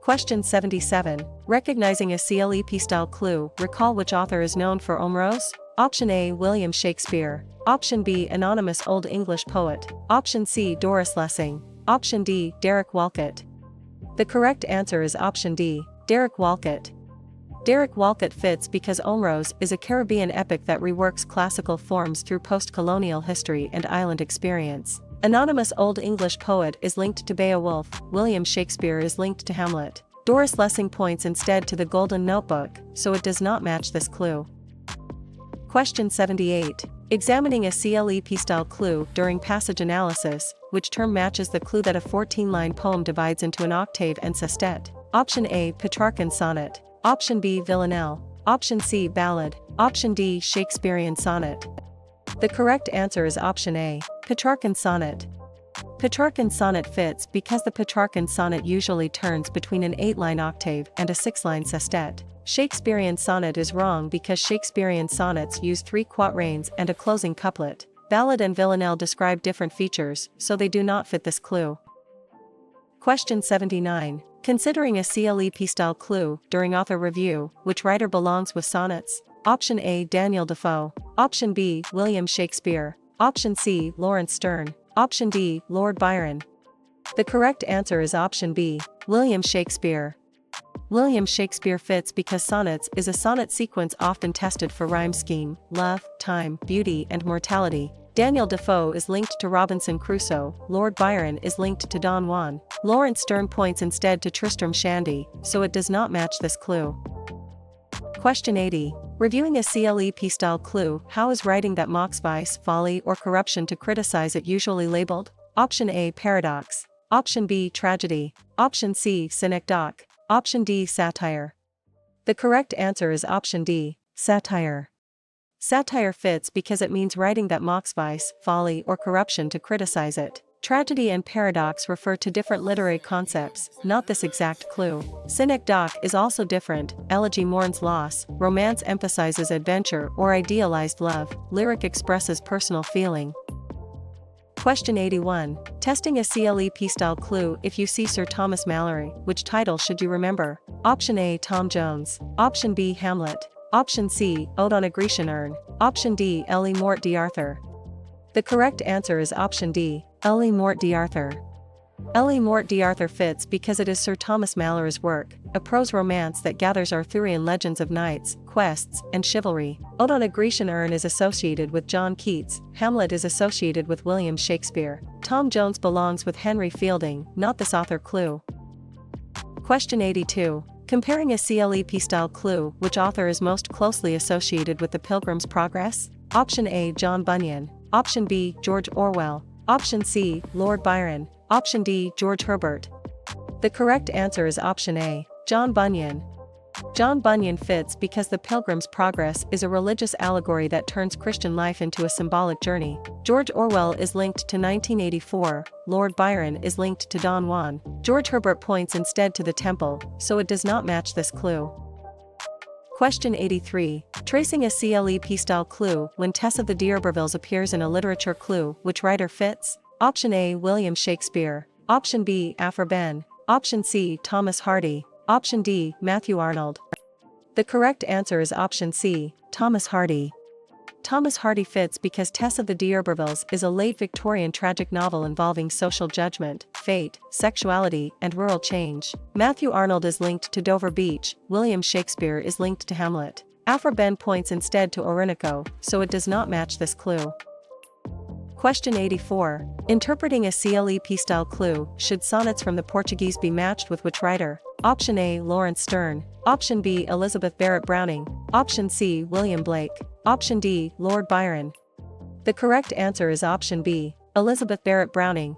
Question 77. Recognizing a CLEP-style clue, recall which author is known for Omrose? Option A, William Shakespeare. Option B, anonymous Old English poet. Option C, Doris Lessing. Option D, Derek Walcott. The correct answer is option D, Derek Walcott. Derek Walcott fits because Omrose is a Caribbean epic that reworks classical forms through post-colonial history and island experience. Anonymous Old English poet is linked to Beowulf, William Shakespeare is linked to Hamlet. Doris Lessing points instead to the Golden Notebook, so it does not match this clue. Question 78. Examining a CLEP-style clue during passage analysis, which term matches the clue that a 14-line poem divides into an octave and sestet? Option A, Petrarchan sonnet. Option B, villanelle. Option C, ballad. Option D, Shakespearean sonnet. The correct answer is option A, Petrarchan sonnet. Petrarchan sonnet fits because the Petrarchan sonnet usually turns between an 8-line octave and a 6-line sestet. Shakespearean sonnet is wrong because Shakespearean sonnets use 3 quatrains and a closing couplet. Ballad and villanelle describe different features, so they do not fit this clue. Question 79. Considering a CLEP-style clue during author review, which writer belongs with sonnets? Option A, Daniel Defoe. Option B, William Shakespeare. Option C, Lawrence Sterne. Option D, Lord Byron. The correct answer is option B, William Shakespeare. William Shakespeare fits because sonnets is a sonnet sequence often tested for rhyme scheme, love, time, beauty, and mortality. Daniel Defoe is linked to Robinson Crusoe, Lord Byron is linked to Don Juan. Lawrence Sterne points instead to Tristram Shandy, so it does not match this clue. Question 80. Reviewing a CLEP-style clue, how is writing that mocks vice, folly, or corruption to criticize it usually labeled? Option A, paradox. Option B, tragedy. Option C, synecdoche. Option D, satire. The correct answer is option D, satire. Satire fits because it means writing that mocks vice, folly, or corruption to criticize it. Tragedy and paradox refer to different literary concepts, not this exact clue. Synecdoche is also different, elegy mourns loss, romance emphasizes adventure or idealized love, lyric expresses personal feeling. Question 81. Testing a CLEP-style clue, if you see Sir Thomas Malory, which title should you remember? Option A, Tom Jones. Option B, Hamlet. Option C, Ode on a Grecian Urn. Option D, Ellie Mort d'Arthur. The correct answer is option D, Ellie Mort d'Arthur. Ellie Mort d'Arthur fits because it is Sir Thomas Malory's work, a prose romance that gathers Arthurian legends of knights, quests, and chivalry. Ode on a Grecian Urn is associated with John Keats, Hamlet is associated with William Shakespeare. Tom Jones belongs with Henry Fielding, not this author clue. Question 82. Comparing a CLEP-style clue, which author is most closely associated with the Pilgrim's Progress? Option A, John Bunyan. Option B, George Orwell. Option C, Lord Byron. Option D, George Herbert. The correct answer is option A, John Bunyan. John Bunyan fits because The Pilgrim's Progress is a religious allegory that turns Christian life into a symbolic journey. George Orwell is linked to 1984, Lord Byron is linked to Don Juan. George Herbert points instead to the temple, so it does not match this clue. Question 83. Tracing a CLEP-style clue, when Tess of the D'Urbervilles appears in a literature clue, which writer fits? Option A, William Shakespeare. Option B, Aphra Behn. Option C, Thomas Hardy. Option D, Matthew Arnold. The correct answer is option C, Thomas Hardy. Thomas Hardy fits because Tess of the D'Urbervilles is a late Victorian tragic novel involving social judgment, fate, sexuality, and rural change. Matthew Arnold is linked to Dover Beach, William Shakespeare is linked to Hamlet. Afra Ben points instead to Orinoco, so it does not match this clue. Question 84. Interpreting a CLEP-style clue, should sonnets from the Portuguese be matched with which writer? Option A, Lawrence Sterne. Option B, Elizabeth Barrett Browning. Option C, William Blake. Option D, Lord Byron. The correct answer is option B, Elizabeth Barrett Browning.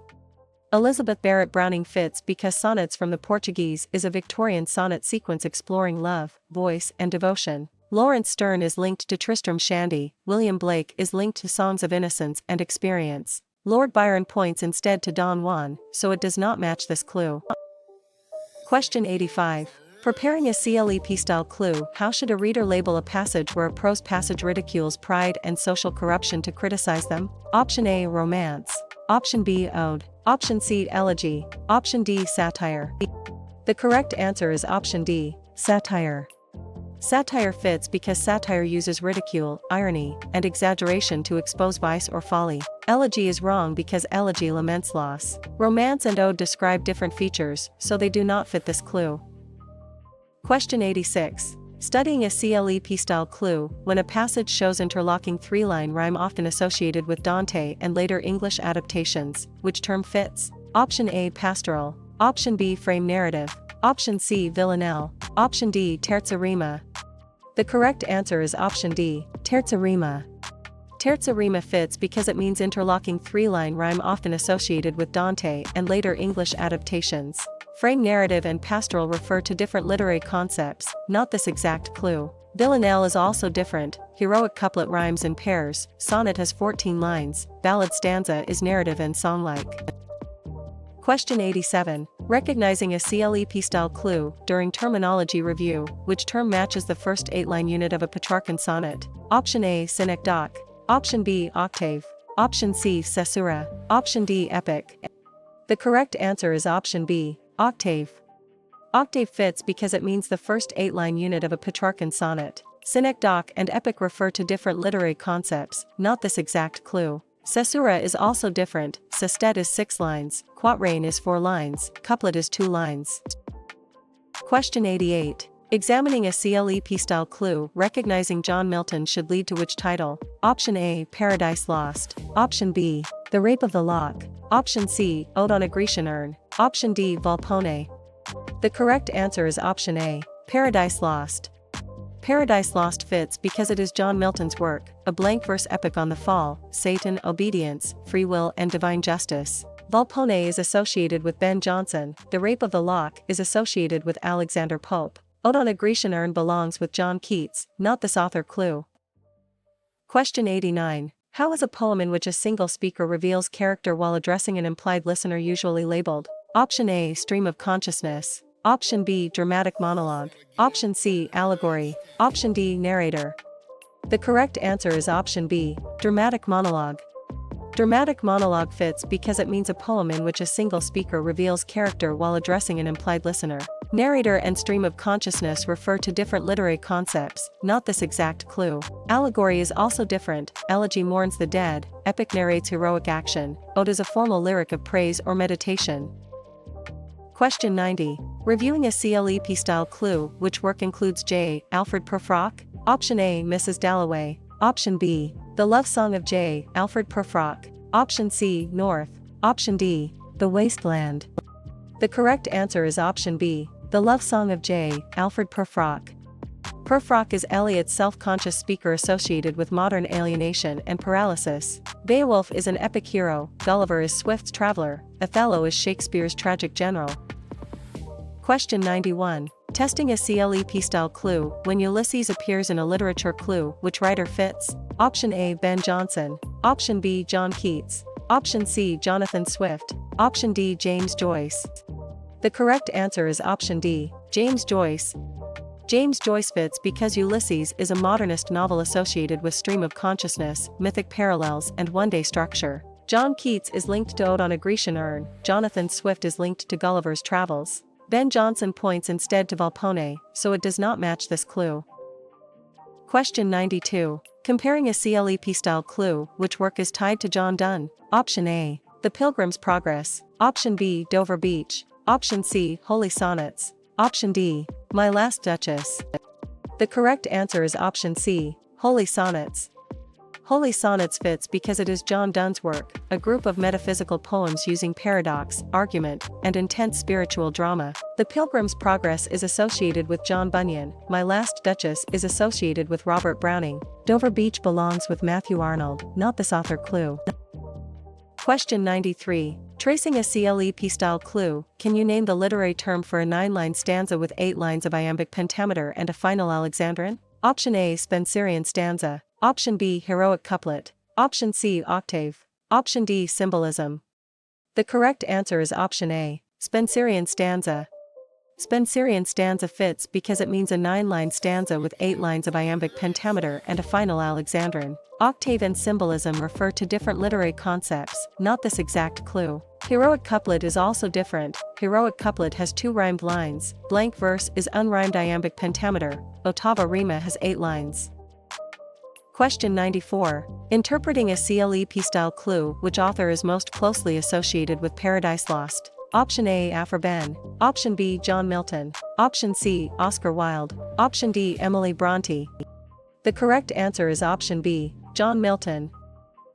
Elizabeth Barrett Browning fits because Sonnets from the Portuguese is a Victorian sonnet sequence exploring love, voice, and devotion. Lawrence Sterne is linked to Tristram Shandy, William Blake is linked to Songs of Innocence and Experience. Lord Byron points instead to Don Juan, so it does not match this clue. Question 85. Preparing a CLEP-style clue, how should a reader label a passage where a prose passage ridicules pride and social corruption to criticize them? Option A, romance. Option B, ode. Option C, elegy. Option D, satire. The correct answer is option D, satire. Satire fits because satire uses ridicule, irony, and exaggeration to expose vice or folly. Elegy is wrong because elegy laments loss. Romance and ode describe different features, so they do not fit this clue. Question 86. Studying a CLEP-style clue, when a passage shows interlocking three-line rhyme often associated with Dante and later English adaptations, which term fits? Option A, pastoral. Option B, frame narrative. Option C, villanelle. Option D, terza rima. The correct answer is option D, terza rima. Terza rima fits because it means interlocking three-line rhyme often associated with Dante and later English adaptations. Frame narrative and pastoral refer to different literary concepts, not this exact clue. Villanelle is also different, heroic couplet rhymes in pairs, sonnet has 14 lines, ballad stanza is narrative and song-like. Question 87. Recognizing a CLEP-style clue, during terminology review, which term matches the first 8-line unit of a Petrarchan sonnet? Option A, synecdoche. Option B, octave. Option C, caesura. Option D, epic. The correct answer is option B, octave. Octave fits because it means the first 8-line unit of a Petrarchan sonnet. Synecdoche and epic refer to different literary concepts, not this exact clue. Caesura is also different, sestet is 6 lines, quatrain is 4 lines, couplet is 2 lines. Question 88. Examining a CLEP-style clue, recognizing John Milton should lead to which title? Option A, Paradise Lost. Option B, The Rape of the Lock. Option C, Ode on a Grecian Urn. Option D, Volpone. The correct answer is option A, Paradise Lost. Paradise Lost fits because it is John Milton's work, a blank verse epic on the fall, Satan, obedience, free will and divine justice. Volpone is associated with Ben Jonson, The Rape of the Lock is associated with Alexander Pope. Ode on a Grecian Urn belongs with John Keats, not this author clue. Question 89. How is a poem in which a single speaker reveals character while addressing an implied listener usually labeled? Option A, stream of consciousness. Option B, dramatic monologue. Option C, allegory. Option D, narrator. The correct answer is option B, dramatic monologue. Dramatic monologue fits because it means a poem in which a single speaker reveals character while addressing an implied listener. Narrator and stream of consciousness refer to different literary concepts, not this exact clue. Allegory is also different, elegy mourns the dead, epic narrates heroic action, ode is a formal lyric of praise or meditation. Question 90. Reviewing a CLEP-style clue, which work includes J. Alfred Prufrock? Option A, Mrs. Dalloway. Option B, The Love Song of J. Alfred Prufrock. Option C, North. Option D, The Wasteland. The correct answer is option B, The Love Song of J. Alfred Prufrock. Prufrock is Eliot's self-conscious speaker associated with modern alienation and paralysis. Beowulf is an epic hero, Gulliver is Swift's traveler, Othello is Shakespeare's tragic general. Question 91. Testing a CLEP-style clue, when Ulysses appears in a literature clue, which writer fits? Option A, Ben Jonson. Option B, John Keats. Option C, Jonathan Swift. Option D, James Joyce. The correct answer is option D, James Joyce. James Joyce fits because Ulysses is a modernist novel associated with stream of consciousness, mythic parallels and one-day structure. John Keats is linked to Ode on a Grecian Urn, Jonathan Swift is linked to Gulliver's Travels. Ben Jonson points instead to Volpone, so it does not match this clue. Question 92. Comparing a CLEP-style clue, which work is tied to John Donne? Option A, The Pilgrim's Progress. Option B, Dover Beach. Option C, Holy Sonnets. Option D, My Last Duchess. The correct answer is option C, Holy Sonnets. Holy Sonnets fits because it is John Donne's work, a group of metaphysical poems using paradox, argument, and intense spiritual drama. The Pilgrim's Progress is associated with John Bunyan, My Last Duchess is associated with Robert Browning, Dover Beach belongs with Matthew Arnold, not this author clue. Question 93. Tracing a CLEP-style clue, can you name the literary term for a 9-line stanza with 8 lines of iambic pentameter and a final alexandrine? Option A, Spenserian stanza. Option B, heroic couplet. Option C, octave. Option D, symbolism. The correct answer is option A, Spenserian stanza. Spenserian stanza fits because it means a 9-line stanza with 8 lines of iambic pentameter and a final alexandrine. Octave and symbolism refer to different literary concepts, not this exact clue. Heroic couplet is also different. Heroic couplet has 2 rhymed lines, blank verse is unrhymed iambic pentameter, ottava rima has 8 lines. Question 94. Interpreting a CLEP-style clue, which author is most closely associated with Paradise Lost? Option A, Aphra Behn. Option B, John Milton. Option C, Oscar Wilde. Option D, Emily Bronte. The correct answer is option B, John Milton.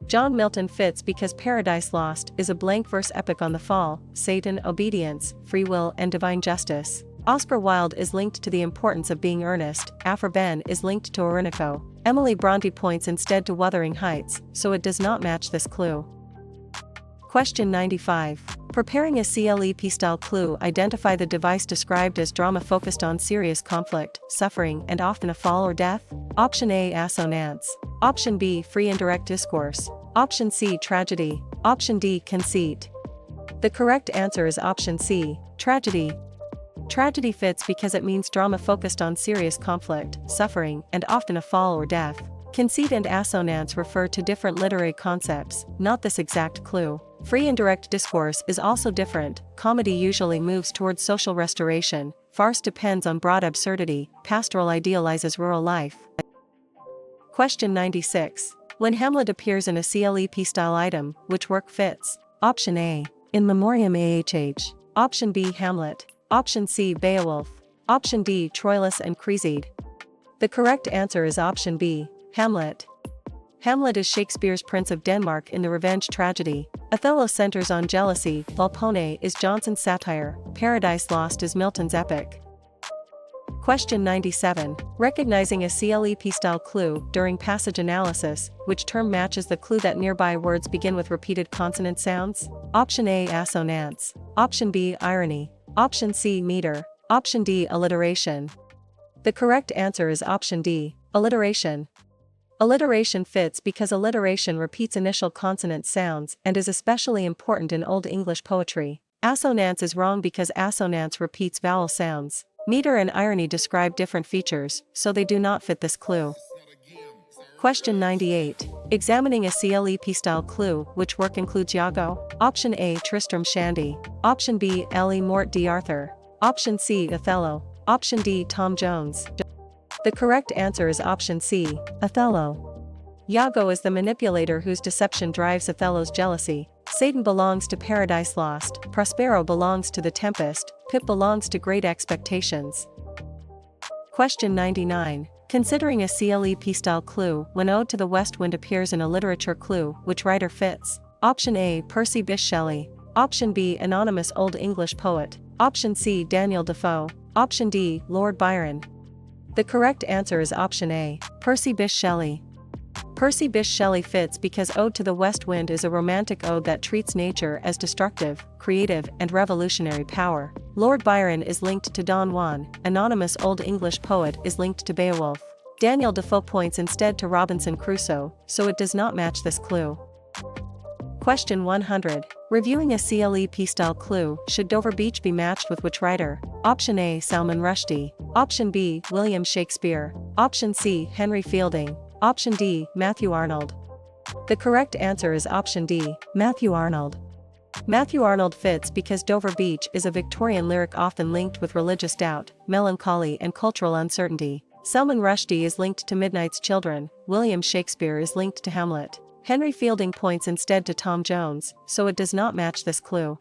John Milton fits because Paradise Lost is a blank verse epic on the fall, Satan, obedience, free will, and divine justice. Oscar Wilde is linked to the importance of being earnest, Aphra Behn is linked to Orinoco. Emily Bronte points instead to Wuthering Heights, so it does not match this clue. Question 95. Preparing a CLEP-style clue, identify the device described as drama focused on serious conflict, suffering, and often a fall or death? Option A, assonance. Option B, free indirect discourse. Option C, tragedy. Option D, conceit. The correct answer is option C, tragedy. Tragedy fits because it means drama focused on serious conflict, suffering, and often a fall or death. Conceit and assonance refer to different literary concepts, not this exact clue. Free indirect discourse is also different. Comedy usually moves towards social restoration, farce depends on broad absurdity, pastoral idealizes rural life. Question 96. When Hamlet appears in a CLEP-style item, which work fits? Option A, In Memoriam AHH. Option B, Hamlet. Option C, Beowulf. Option D, Troilus and Cresside. The correct answer is option B, Hamlet. Hamlet is Shakespeare's Prince of Denmark in the revenge tragedy. Othello centers on jealousy, Volpone is Jonson's satire, Paradise Lost is Milton's epic. Question 97. Recognizing a CLEP-style clue, during passage analysis, which term matches the clue that nearby words begin with repeated consonant sounds? Option A, assonance. Option B, irony. Option C, meter. Option D, alliteration. The correct answer is option D, alliteration. Alliteration fits because alliteration repeats initial consonant sounds and is especially important in Old English poetry. Assonance is wrong because assonance repeats vowel sounds. Meter and irony describe different features, so they do not fit this clue. Question 98. Examining a CLEP-style clue, which work includes Iago? Option A, Tristram Shandy. Option B, Ellie Mort d'Arthur. Option C, Othello. Option D, Tom Jones. The correct answer is option C, Othello. Iago is the manipulator whose deception drives Othello's jealousy. Satan belongs to Paradise Lost, Prospero belongs to The Tempest, Pip belongs to Great Expectations. Question 99. Considering a CLEP-style clue, when Ode to the West Wind appears in a literature clue, which writer fits? Option A, Percy Bysshe Shelley. Option B, anonymous Old English poet. Option C, Daniel Defoe. Option D, Lord Byron. The correct answer is option A, Percy Bysshe Shelley. Percy Bysshe Shelley fits because Ode to the West Wind is a romantic ode that treats nature as destructive, creative, and revolutionary power. Lord Byron is linked to Don Juan, anonymous Old English poet is linked to Beowulf. Daniel Defoe points instead to Robinson Crusoe, so it does not match this clue. Question 100. Reviewing a CLEP-style clue, should Dover Beach be matched with which writer? Option A, Salman Rushdie. Option B, William Shakespeare. Option C, Henry Fielding. Option D, Matthew Arnold. The correct answer is option D, Matthew Arnold. Matthew Arnold fits because Dover Beach is a Victorian lyric often linked with religious doubt, melancholy and cultural uncertainty. Salman Rushdie is linked to Midnight's Children, William Shakespeare is linked to Hamlet. Henry Fielding points instead to Tom Jones, so it does not match this clue.